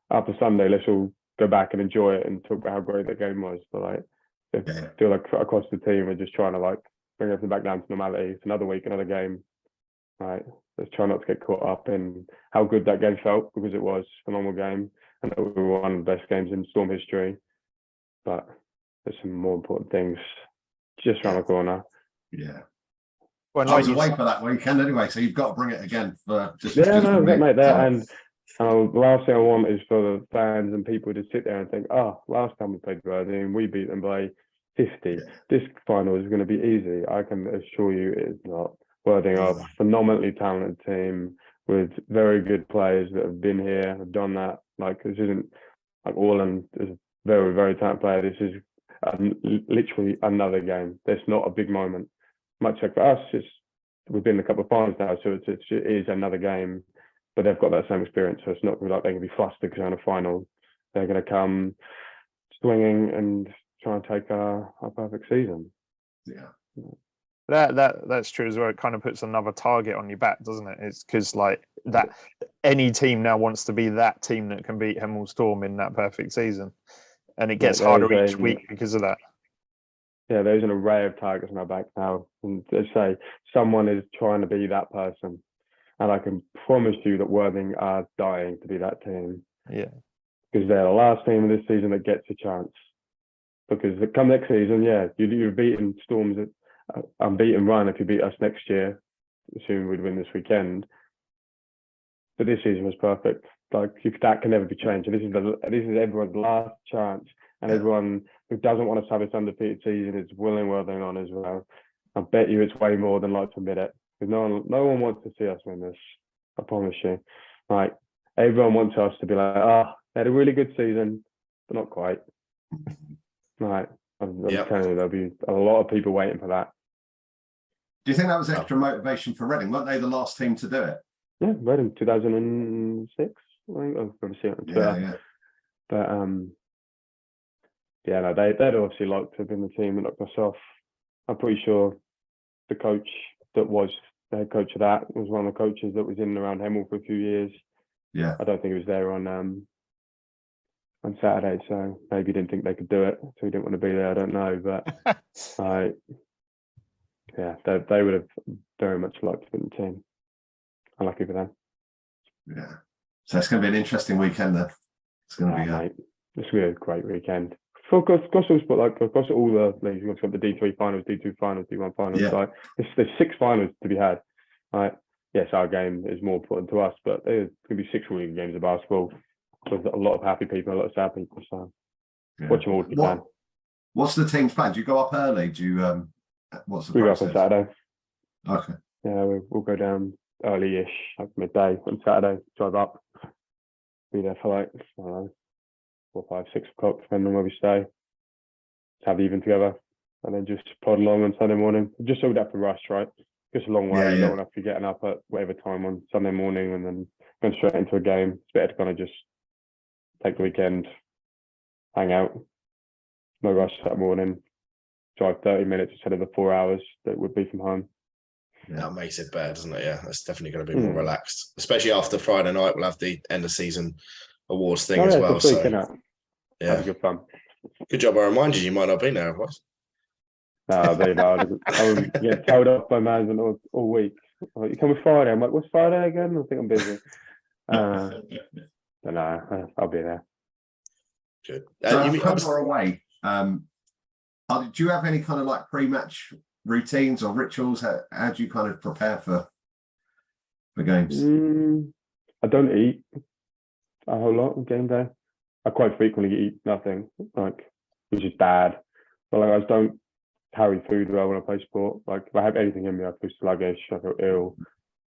after Sunday, let's all go back and enjoy it and talk about how great that game was. But like, I feel like across the team we're just trying to like bring everything back down to normality. It's another week, another game. Right, let's try not to get caught up in how good that game felt, because it was a phenomenal game and we were one of the best games in Storm history. But there's some more important things just around the corner. Yeah. Well, I was away for that weekend anyway, so you've got to bring it again for just. Mate, that and the last thing I want is for the fans and people to sit there and think, last time we played Worthing, we beat them by 50. Yeah. This final is going to be easy. I can assure you it is not. Worthing are a phenomenally talented team with very good players that have been here, have done that. Like, this isn't like Orland is a very, very talented player. This is literally another game. There's not a big moment. Much like for us, we've been in a couple of finals now, so it is another game. But they've got that same experience, so it's not like they're going to be flustered because they're in a final. They're going to come swinging and try and take our perfect season. Yeah. That's true as well. It kind of puts another target on your back, doesn't it? It's because like that any team now wants to be that team that can beat Hemel Storm in that perfect season, and it gets There harder is each week because of that. Yeah, there's an array of targets on our back now, and they say someone is trying to be that person, and I can promise you that Worthing are dying to be that team. Yeah, because they're the last team of this season that gets a chance. Because come next season, yeah, you're beating Storm's unbeaten run if you beat us next year, assuming we'd win this weekend. But this season was perfect. Like that can never be changed. And this is everyone's last chance, and everyone who doesn't want us to have this undefeated season is willing Worthing on as well. I bet you it's way more than like to admit it, because no one wants to see us win this. I promise you. Like everyone wants us to be like, they had a really good season, but not quite. Right. I'm telling you, there'll be a lot of people waiting for that. Do you think that was extra motivation for Reading? Weren't they the last team to do it? Yeah, Reading 2006. I think I've probably seen it on Twitter. Yeah. But no, they'd obviously like to have been the team that knocked us off. I'm pretty sure the coach that was the head coach of that was one of the coaches that was in and around Hemel for a few years. Yeah. I don't think he was there on Saturday, so maybe he didn't think they could do it, so he didn't want to be there. I don't know, but they would have very much liked to be in the team. Unlucky for them. Yeah. So it's going to be an interesting weekend then. It's going to be mate, it's going to be a great weekend. Across all the leagues, we've got the D3 finals, D2 finals, D1 finals. Yeah. Like there's 6 finals to be had. Right? Yes, our game is more important to us, but there's going to be 6 really good games of basketball. With a lot of happy people, a lot of sad people. So watch them all if you can. What's the team's plan? Do you go up early? Do you what's the we process? go up on Saturday. Okay. Yeah, we'll go down early-ish, like midday on Saturday, drive up, be there for like, I don't know, 4, 5, 6 o'clock, depending on where we stay. Have the evening together, and then just plod along on Sunday morning. Just so we don't have to rush, right? Just a long way. You don't want to have to be getting up at whatever time on Sunday morning and then going straight into a game. It's better to kind of just take the weekend, hang out, no rush that morning, drive 30 minutes instead of the 4 hours that would be from home. That makes it better, doesn't it? Yeah, that's definitely going to be more relaxed, especially after Friday night. We'll have the end of season awards thing as well. So have a good fun. Good job. I reminded you might not be there, otherwise. No, they know. I get told off by management all week. Like, you come with Friday. I'm like, what's Friday again? I think I'm busy. But no, I'll be there. Good. So home or away? Do you have any kind of like pre-match routines or rituals? How do you kind of prepare for games? I don't eat a whole lot on game day. I quite frequently eat nothing, which is bad. But I just don't carry food well when I play sport. Like if I have anything in me, I feel sluggish, I feel ill.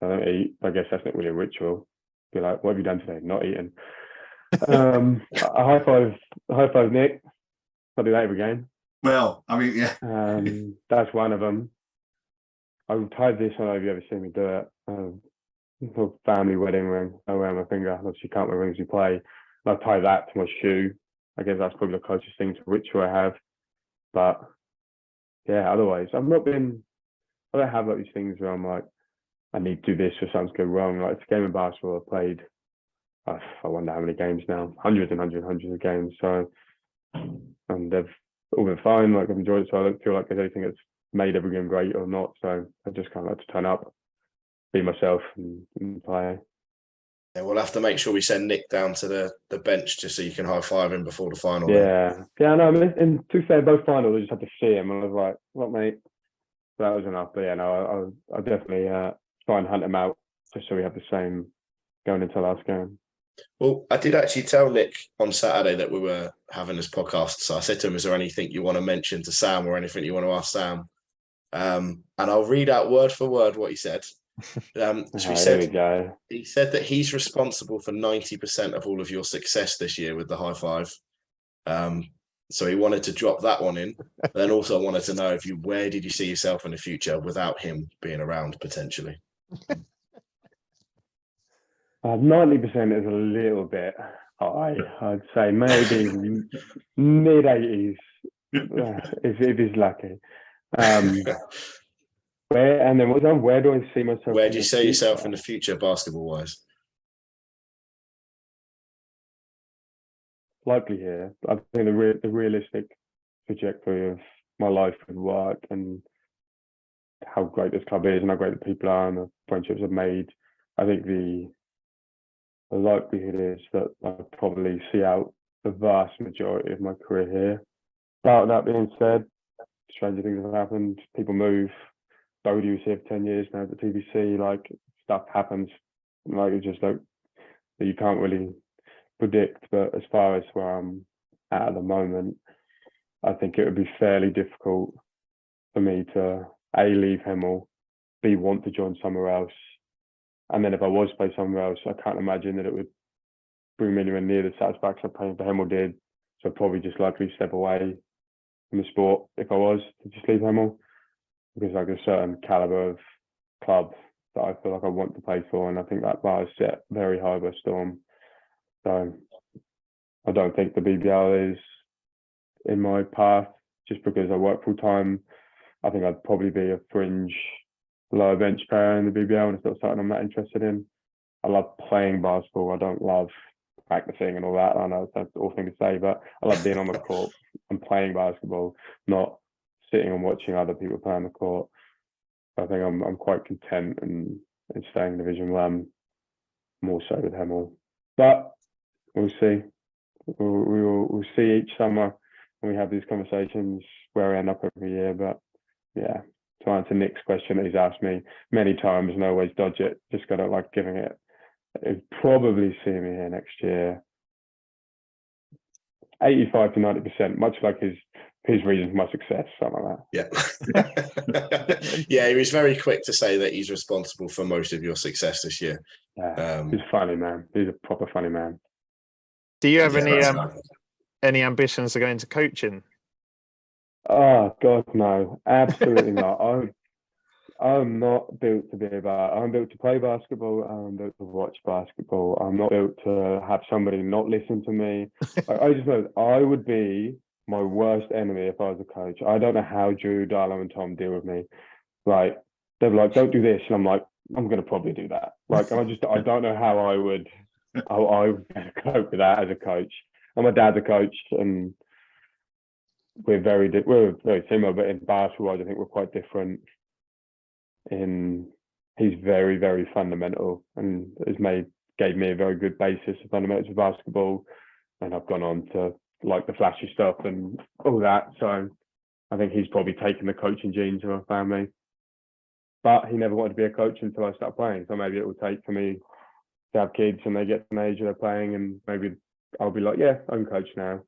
I don't eat. I guess that's not really a ritual. Be like, what have you done today? Not eating. A high five, Nick. I do that every game. Well, I mean, yeah. That's one of them. I've tied this. I don't know if you ever seen me do it. A family wedding ring. I wear my finger. Obviously, you can't wear rings you play. And I tie that to my shoe. I guess that's probably the closest thing to ritual I have. But yeah, otherwise, I don't have like these things where I'm like, I need to do this or something's going wrong. Like it's a game of basketball I played. I wonder how many games now. Hundreds of games. So, and they've all been fine. Like I've enjoyed it. So I don't feel like there's anything that's made every game great or not. So I just kind of like to turn up, be myself, and play. Yeah, we'll have to make sure we send Nick down to the bench just so you can high five him before the final. Yeah. No, I mean, and to say both finals, I just had to see him, and I was like, "What, mate?" So that was enough. But yeah, no, I'll definitely try and hunt him out just so we have the same going into the last game. Well, I did actually tell Nick on Saturday that we were having this podcast. So I said to him, "Is there anything you want to mention to Sam or anything you want to ask Sam?" And I'll read out word for word what he said. So he said that he's responsible for 90% of all of your success this year with the high five. So he wanted to drop that one in. Then also wanted to know where did you see yourself in the future without him being around potentially? 90% is a little bit high. I'd say maybe mid 80s if he's lucky. Where do I see myself? Where do you see yourself in the future, basketball wise? likely here. I think the realistic trajectory of my life and work and how great this club is and how great the people are and the friendships I've made, I think the likelihood is that I'll probably see out the vast majority of my career here. But that being said, stranger things have happened. People move. Bodie was here for 10 years now at the TBC. Like, stuff happens. Like, it's just like that you can't really predict. But as far as where I'm at the moment, I think it would be fairly difficult for me to A, leave Hemel, B, want to join somewhere else. And then if I was to play somewhere else, I can't imagine that it would bring me anywhere near the satisfaction of playing for Hemel did. So I'd probably just likely step away from the sport if I was to just leave Hemel, because like a certain caliber of club that I feel like I want to play for, and I think that bar is set very high by Storm. So I don't think the BBL is in my path just because I work full time. I think I'd probably be a fringe lower bench player in the BBL, and it's not something I'm not interested in. I love playing basketball. I don't love practicing and all that. I know that's an awful thing to say, but I love being on the court and playing basketball, not sitting and watching other people play on the court. I think I'm quite content in staying in Division 1, more so with Hemel. But we'll see. We'll see each summer when we have these conversations where I end up every year. But yeah, to answer Nick's question that he's asked me many times and I always dodge it, just 'cause I don't like giving it. He'll probably see me here next year. 85 to 90%, much like his reason for my success, something like that. Yeah. Yeah, he was very quick to say that he's responsible for most of your success this year. Yeah, he's a funny man. He's a proper funny man. Do you have any ambitions to go into coaching? Oh God, no, absolutely not. I'm not built to be about. I'm built to play basketball. I'm built to watch basketball. I'm not built to have somebody not listen to me. I just know I would be my worst enemy if I was a coach. I don't know how Drew, Darlow, and Tom deal with me. Like, they're like, "Don't do this," and I'm like, "I'm gonna probably do that." Like, I don't know how I would cope with that as a coach. And my dad's a coach, and we're very similar, but in basketball, I think we're quite different. He's very, very fundamental and gave me a very good basis of fundamentals of basketball, and I've gone on to like the flashy stuff and all that. So I think he's probably taken the coaching genes of our family, but he never wanted to be a coach until I started playing. So maybe it will take for me to have kids and they get to an age where they're playing, and maybe I'll be like, yeah, I can coach now.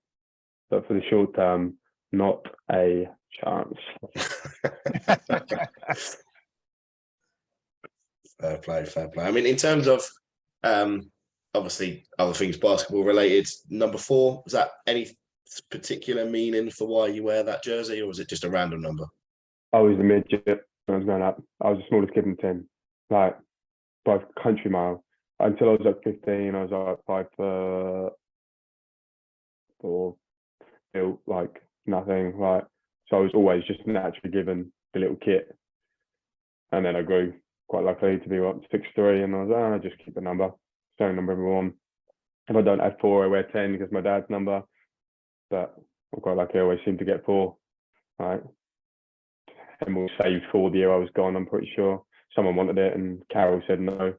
But for the short term, not a chance. Fair play. I mean, in terms of obviously other things basketball related, number 4, was that any particular meaning for why you wear that jersey, or was it just a random number? I was a midget when I was growing up. I was the smallest kid in the team, like by a country mile. Until I was like 15, I was like 5'4", built like nothing. Like, so I was always just naturally given the little kit, and then I grew quite luckily to be 6'3", and I was like, I just keep the number, same number everyone. If I don't have 4, I wear 10 because my dad's number. But I'm quite lucky. I always seem to get 4. Right, and we'll saved 4 the year I was gone. I'm pretty sure someone wanted it, and Carol said no.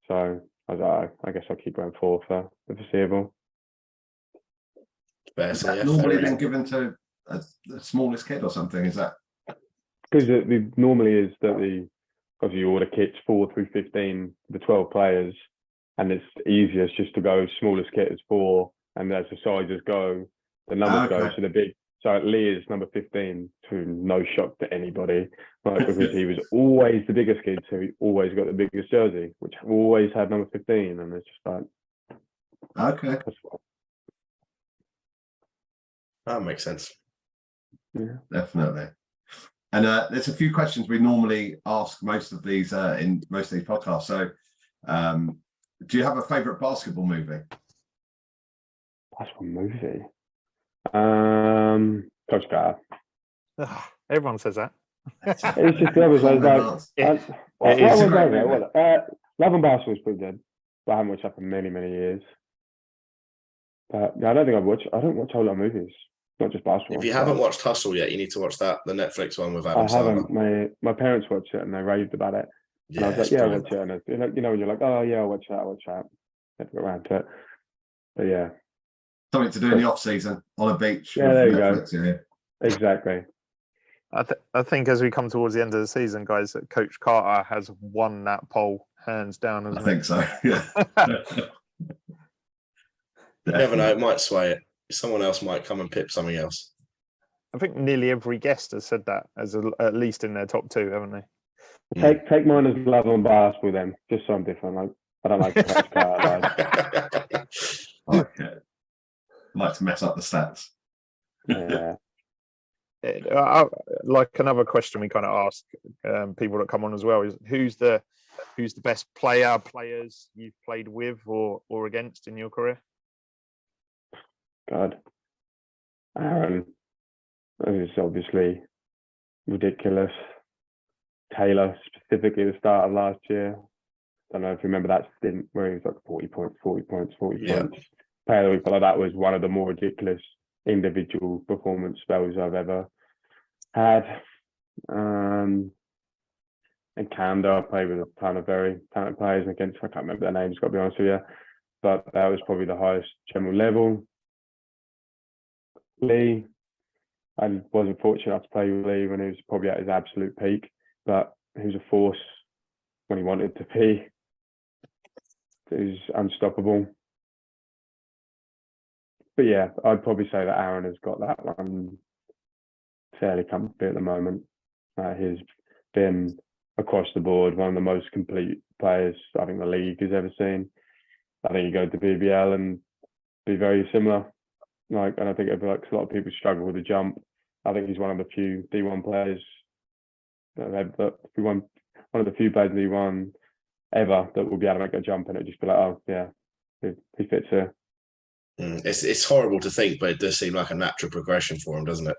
So I was like, I guess I'll keep going 4 for the foreseeable. Is that normally then given to the smallest kid or something? Is that because it normally is that obviously you order kits 4 through 15, the 12 players, and it's easiest just to go smallest kit is 4, and as the sizes go, the numbers go. So the big. So Lee is number 15, to no shock to anybody, right? Because he was always the biggest kid, so he always got the biggest jersey, which always had number 15, and it's just like, okay. That makes sense. Yeah, definitely. And there's a few questions we normally ask most of these in most of these podcasts. So, do you have a favorite basketball movie? Basketball movie. Coach Carter. Everyone says that. It's just the others. Love and Basketball is pretty good, but I haven't watched that for many, many years. But yeah, I don't think I don't watch a whole lot of movies, not just basketball. If you haven't watched Hustle yet, you need to watch that, the Netflix one with Adam I haven't. Sandler. My parents watched it and they raved about it. And I was Yeah, like, it's yeah, brilliant. watch it. And it's, you know, when you're like, oh yeah, I'll watch that. Never got around to it. But yeah. Something to do in the off season on a beach. Yeah, with there you Netflix, go. yeah. Exactly. I think as we come towards the end of the season, guys, that Coach Carter has won that poll hands down. I Hasn't think so. Yeah. You never know, it might sway it. Someone else might come and pip something else. I think nearly every guest has said that at least in their top two, haven't they? Take mine as love and basketball then, just so I'm different. Like I don't like Coach Carter. Okay. I like to mess up the stats. Yeah. Like another question we kind of ask people that come on as well is who's the best players you've played with or against in your career? God. Aaron is obviously ridiculous. Taylor, specifically the start of last year. I don't know if you remember that stint where he was like 40 points. Yeah. Player of the week, but that was one of the more ridiculous individual performance spells I've ever had. And Canada, I played with a ton of very talented players against, I can't remember their names, got to be honest with you. But that was probably the highest general level. Lee, I wasn't fortunate enough to play with Lee when he was probably at his absolute peak, but he was a force when he wanted to be. He was unstoppable. But yeah, I'd probably say that Aaron has got that one fairly comfortably at the moment. He's been across the board one of the most complete players I think the league has ever seen. I think you go to BBL and be very similar. And I think a lot of people struggle with the jump. I think he's one of the few D1 players one of the few players in D1 ever that will be able to make a jump and it just be like, oh yeah, he fits here. It's horrible to think, but it does seem like a natural progression for him, doesn't it?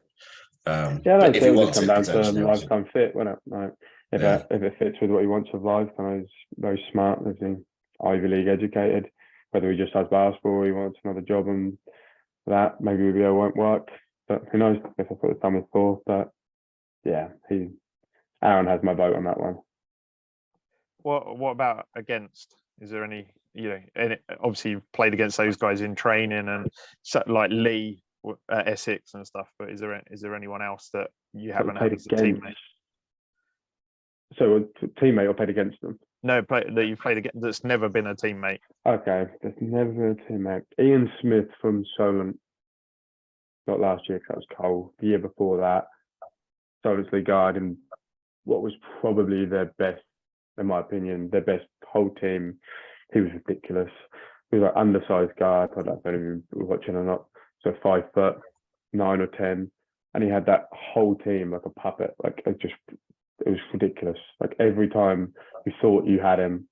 But if he wants to come down to lifetime fit, won't it? Like, if it fits with what he wants of life, and he's very smart, he's Ivy League educated. Whether he just has basketball or he wants another job and that, maybe it won't work. But who knows if I put the thumb for. But yeah, Aaron has my vote on that one. What about against? Is there any, obviously you've played against those guys in training and like Lee at Essex and stuff, but is there anyone else that you haven't had as a teammate? So a teammate or played against them? No, that you've played against that's never been a teammate. Okay, there's never been a teammate. Ian Smith from Solent, not last year because that was Cole. The year before that, Solent's league guard and what was probably their best, in my opinion, their best whole team. He was ridiculous. He was like undersized guard. I don't know if you were watching or not. So 5'9" or 10, and he had that whole team like a puppet. Like it was ridiculous. Like every time you thought you had him,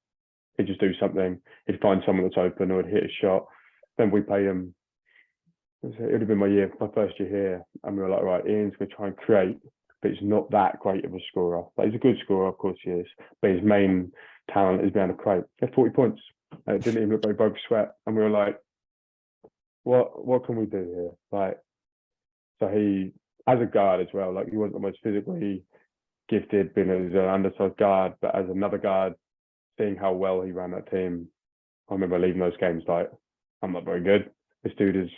he'd just do something. He'd find someone that's open or he'd hit a shot. Then we played him. It would have been my first year here, and we were like, right, Ian's going to try and create, but he's not that great of a scorer. Like, he's a good scorer, of course he is, but his main talent is being able to create. He had 40 points. It didn't even look like both sweat, and we were like, what can we do here? Like, so he, as a guard as well, like he wasn't the most physically gifted, being as an undersized guard, but as another guard, seeing how well he ran that team, I remember leaving those games like, I'm not very good. This dude is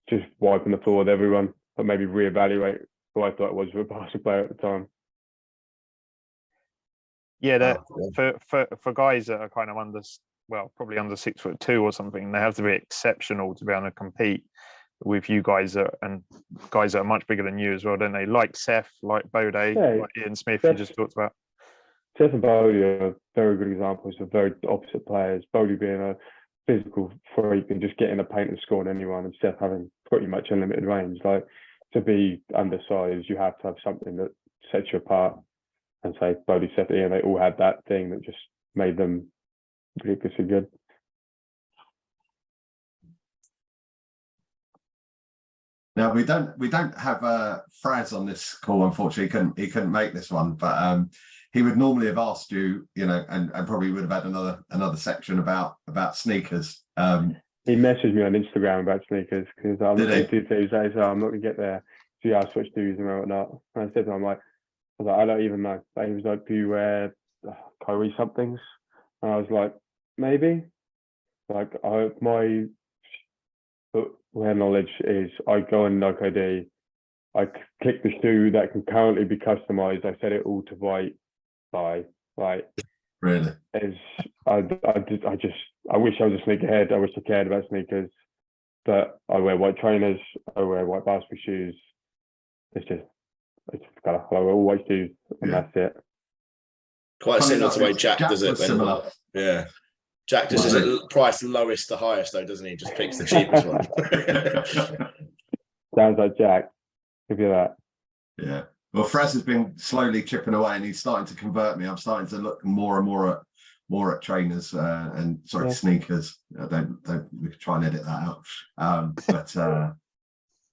just wiping the floor with everyone, but maybe reevaluate who I thought it was for a basketball player at the time. Yeah, for guys that are kind of probably under 6'2" or something, they have to be exceptional to be able to compete with you guys and guys that are much bigger than you as well, don't they? Like Seth, like Bode, like Ian Smith, you just talked about. Seth and Bode are very good examples of very opposite players. Bode being a physical freak and just getting a paint and scoring anyone, and Seth having pretty much unlimited range. Like, to be undersized, you have to have something that sets you apart. And say Bode, Seth, Ian, they all had that thing that just made them ridiculously good. Now we don't have Fraz on this call, unfortunately. He couldn't make this one, but he would normally have asked you, and probably would have had another section about sneakers. He messaged me on Instagram about sneakers because I'm Did he? did say, so I'm not gonna get there. So yeah, I switched to using and whatnot. And I said to him, I was like, I don't even know. Like, he was like, do you wear Kyrie somethings? And I was like, maybe. Like, my footwear knowledge is I go on Nike ID, I click the shoe that can currently be customized. I set it all to white. Buy. Like, Really? I wish I was a sneakerhead. I wish I cared about sneakers, but I wear white trainers. I wear white basketball shoes. It's just kind of I wear all white shoes, and Yeah. that's it. Quite Funny similar enough, to the way Jack does it. was similar. Yeah. Jack just Was does it price lowest to highest, though, doesn't he? Just picks the cheapest one. Sounds like Jack. Give you that. Yeah. Well, Fraz has been slowly chipping away, and he's starting to convert me. I'm starting to look more and more at trainers and Yeah. sneakers. Don't we could try and edit that out. But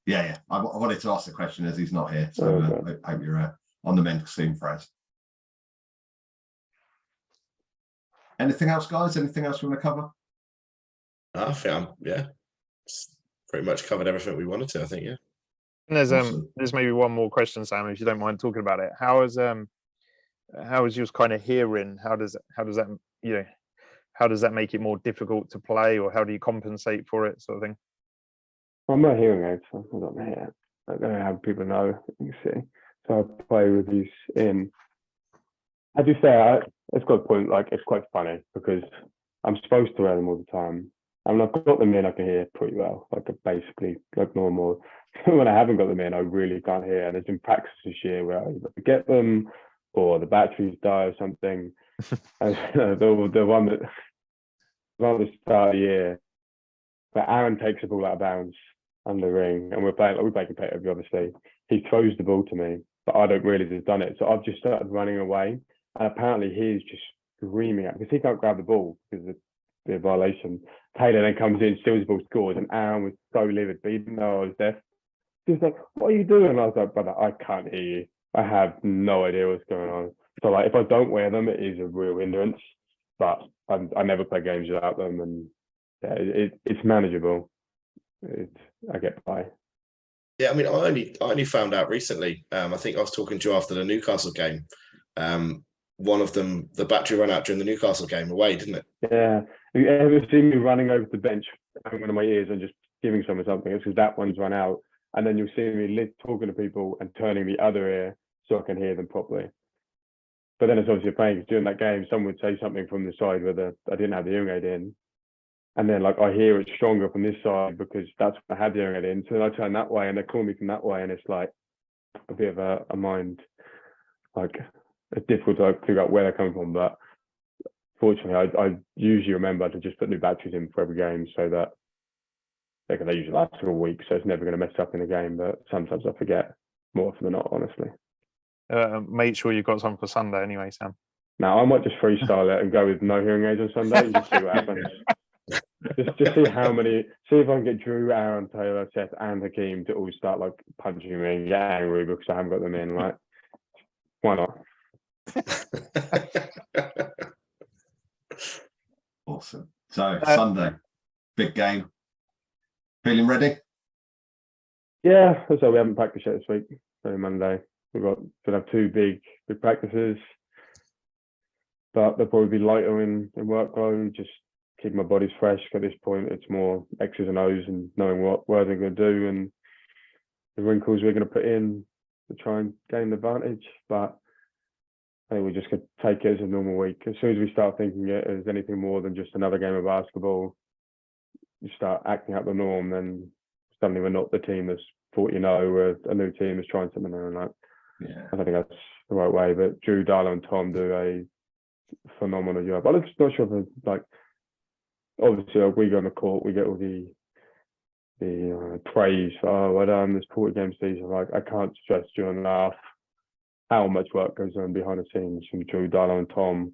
yeah. I wanted to ask the question as he's not here, so I hope you're on the mend soon, Fraz. Anything else, guys? Anything else you want to cover? I think it's pretty much covered everything we wanted to. I think, yeah. And there's Awesome. there's maybe one more question, Sam, if you don't mind talking about it. How is your kind of hearing? How does that how does that make it more difficult to play, or how do you compensate for it, sort of thing? I'm not hearing aids, so I'm not here. I don't know how people know. You see, so I play with these in. As you say, it's got a point. Like, it's quite funny because I'm supposed to wear them all the time. I mean, I've got them in, I can hear pretty well, like basically like normal. When I haven't got them in, I really can't hear. And there's been practice this year where I either forget them or the batteries die or something. And the one at the start of the year, but Aaron takes the ball out of bounds on the ring, and we play competitively, obviously. He throws the ball to me, but I don't realize he's done it. So I've just started running away, and apparently he's just screaming at because he can't grab the ball because of the violation. Taylor then comes in, steals the ball, scores, and Aaron was so livid, but he didn't know I was deaf. He was like, "What are you doing?" And I was like, "Brother, I can't hear you. I have no idea what's going on." So like, if I don't wear them, it is a real hindrance. But I never play games without them, and yeah, it's manageable. I get by. Yeah, I mean, I only found out recently. I think I was talking to you after the Newcastle game. One of them, the battery ran out during the Newcastle game away, didn't it? Yeah. Have you ever seen me running over the bench, having one of my ears and just giving someone something? It's because that one's run out. And then you'll see me talking to people and turning the other ear so I can hear them properly. But then it's obviously a pain because during that game, someone would say something from the side where I didn't have the hearing aid in. And then like I hear it stronger from this side because that's when I had the hearing aid in. So then I turn that way and they call me from that way, and it's like a bit of a mind, like it's difficult to figure out where they're coming from. But fortunately, I usually remember to just put new batteries in for every game so that they usually last for a week, so it's never going to mess up in the game. But sometimes I forget more often than not, honestly. Make sure you've got some for Sunday anyway, Sam. Now I might just freestyle it and go with no hearing aids on Sunday and just see what happens. Just see how many. See if I can get Drew, Aaron, Taylor, Seth, and Hakeem to all start like punching me and get angry because I haven't got them in. Like, why not? Awesome. So Sunday, big game. Feeling ready? Yeah, so we haven't practiced yet this week. So Monday we'll have two big practices, but they'll probably be lighter in workload. Just keep my body's fresh. At this point, it's more X's and O's and knowing what they're going to do and the wrinkles we're going to put in to try and gain the advantage. But I think we just could take it as a normal week. As soon as we start thinking it as anything more than just another game of basketball, you start acting out the norm, then suddenly we're not the team that's thought we're a new team that's trying something new. And like, Yeah. I don't think that's the right way. But Drew, Darla, and Tom do a phenomenal job. I'm just not sure if like, obviously we go on the court, we get all the praise for, oh, well done, this 40 game season. Like, I can't stress during enough how much work goes on behind the scenes from Drew, Darla, and Tom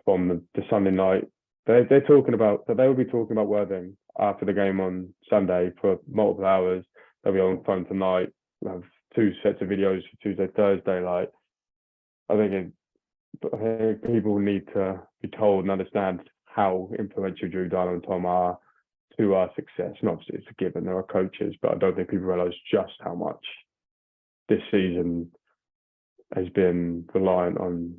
from the Sunday night. They're talking about, so they will be talking about Worthing after the game on Sunday for multiple hours. They'll be on phone tonight. We'll have two sets of videos for Tuesday, Thursday. Like, I think people need to be told and understand how influential Drew, Darla, and Tom are to our success. And obviously it's a given, there are coaches, but I don't think people realise just how much this season has been reliant on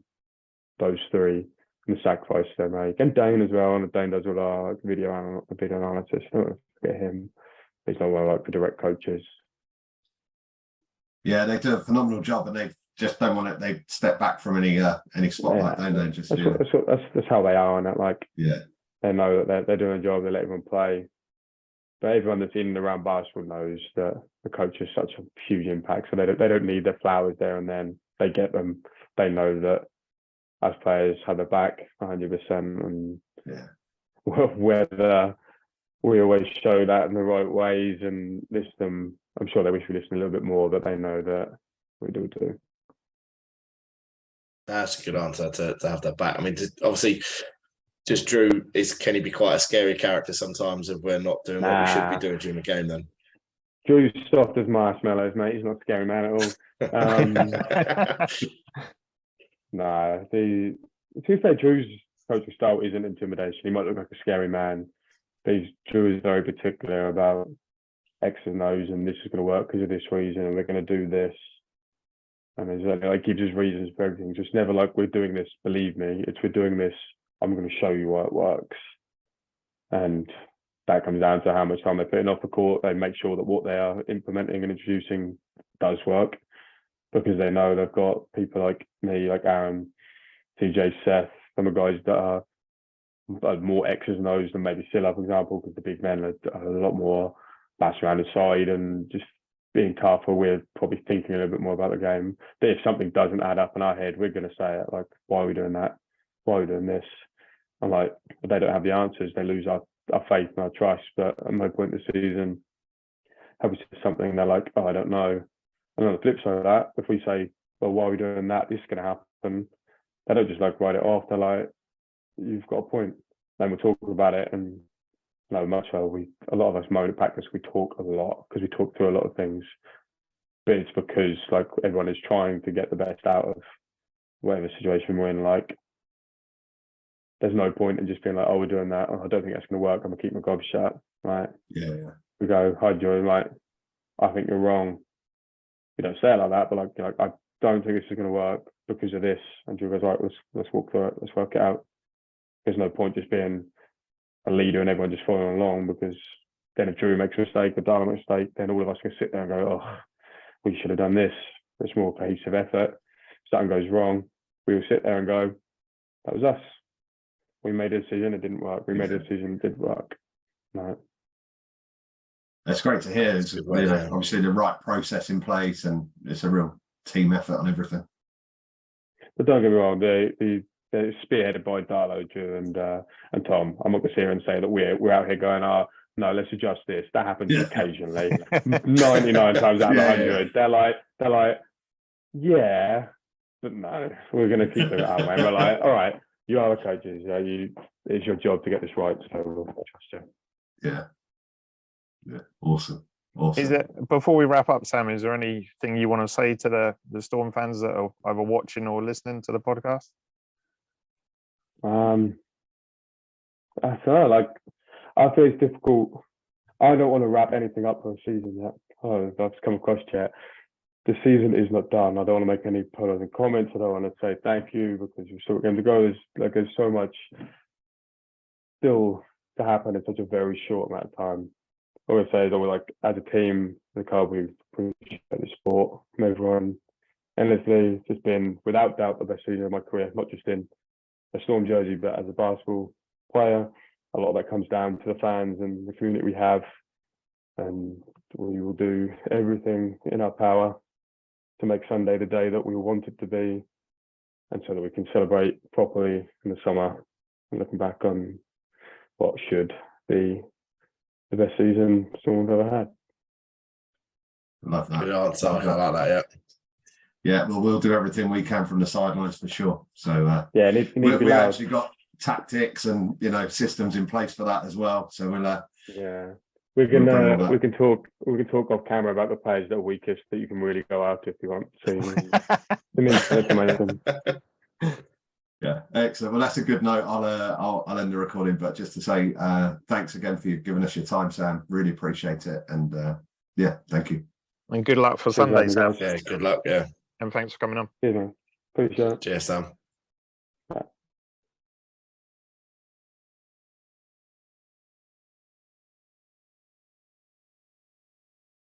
those three and the sacrifice they make. And Dane as well, and Dane does all our video analysis. Don't forget him. He's not well like the direct coaches. Yeah, they do a phenomenal job, and they just don't want it. They step back from any spotlight, don't they? Just that's how they are, and that like they know that they're doing a job. They let everyone play, but everyone that's in and around basketball knows that the coach has such a huge impact. So they don't need their flowers there and then. They get them. They know that as players have their back 100%, and whether we always show that in the right ways and listen them. I'm sure they wish we listened a little bit more, but they know that we do too. That's a good answer to have that back. I mean, obviously, just Drew can he be quite a scary character sometimes if we're not doing what we should be doing during the game? Then Drew's soft as marshmallows, mate. He's not a scary man at all. To be fair, Drew's coaching style isn't intimidation. He might look like a scary man, but Drew is very particular about X and O's, and this is going to work because of this reason, and we're going to do this. And there's like gives us reasons for everything. Just never like we're doing this, believe me. It's we're doing this. I'm going to show you why it works. And that comes down to how much time they're putting off the court. They make sure that what they are implementing and introducing does work, because they know they've got people like me, like Aaron, TJ, Seth, some of the guys that are more X's and O's than maybe Silla, for example, because the big men are a lot more bashing around the side and just being tougher. We're probably thinking a little bit more about the game. But if something doesn't add up in our head, we're going to say it, like, why are we doing that? Why are we doing this? And like, they don't have the answers. They lose our faith and our trust. But at no point in the season have we said something, they're like, oh, I don't know. And on the flip side of that, if we say, well, why are we doing that? This is going to happen. They don't just like write it off. They're like, you've got a point. Then we'll talk about it. And much well, a lot of us moan at practice. We talk a lot because we talk through a lot of things. But it's because like everyone is trying to get the best out of whatever situation we're in. Like, there's no point in just being like, oh, we're doing that. Oh, I don't think that's going to work. I'm going to keep my gob shut. Right? Yeah. We go, hi, Joy. Like, I think you're wrong. We don't say it like that, but like I don't think this is going to work because of this. And Joy goes, right, let's walk through it. Let's work it out. There's no point just being a leader and everyone just following along, because then if Drew makes a mistake or Darla makes a mistake, then all of us can sit there and go, oh, we should have done this. It's more cohesive effort. If something goes wrong, we will sit there and go, that was us. We made a decision, it didn't work. We made a decision, it did work. No. That's great to hear. It's, obviously the right process in place, and it's a real team effort on everything. But don't get me wrong, they're spearheaded by Darlo, Drew, and Tom. I'm not going to sit here and say that we're out here going, no, let's adjust this. That happens occasionally. 99 times out of 100. They're like, yeah, but no, we're going to keep it our way. And we're like, all right, you are the coaches. It's your job to get this right. So we'll trust you. Yeah. Awesome. Is it, before we wrap up, Sam, is there anything you want to say to the Storm fans that are either watching or listening to the podcast? I don't know, like, I feel it's difficult. I don't want to wrap anything up for a season yet. Oh, that's come across yet. The season is not done. I don't want to make any closing comments. I don't want to say thank you because we're still going to go. There's so much still to happen in such a very short amount of time. All I say is that we're like, as a team, the club, we appreciate the sport from everyone endlessly. It's just been, without doubt, the best season of my career, not just in a Storm jersey, but as a basketball player. A lot of that comes down to the fans and the community we have, and we will do everything in our power to make Sunday the day that we want it to be, and so that we can celebrate properly in the summer and looking back on what should be the best season Storm have ever had. Love that. Good answer. I like that. Yeah, well, we'll do everything we can from the sidelines for sure. So we actually got tactics and systems in place for that as well. So we can talk off camera about the players that are weakest that you can really go out if you want. So Yeah, excellent. Well, that's a good note. I'll end the recording, but just to say thanks again for giving us your time, Sam. Really appreciate it, and yeah, thank you. And good luck for Cheers, Sunday, guys. Sam. Yeah, good luck. Yeah. And thanks for coming on. Cheers, man. Appreciate it. Cheers, Sam.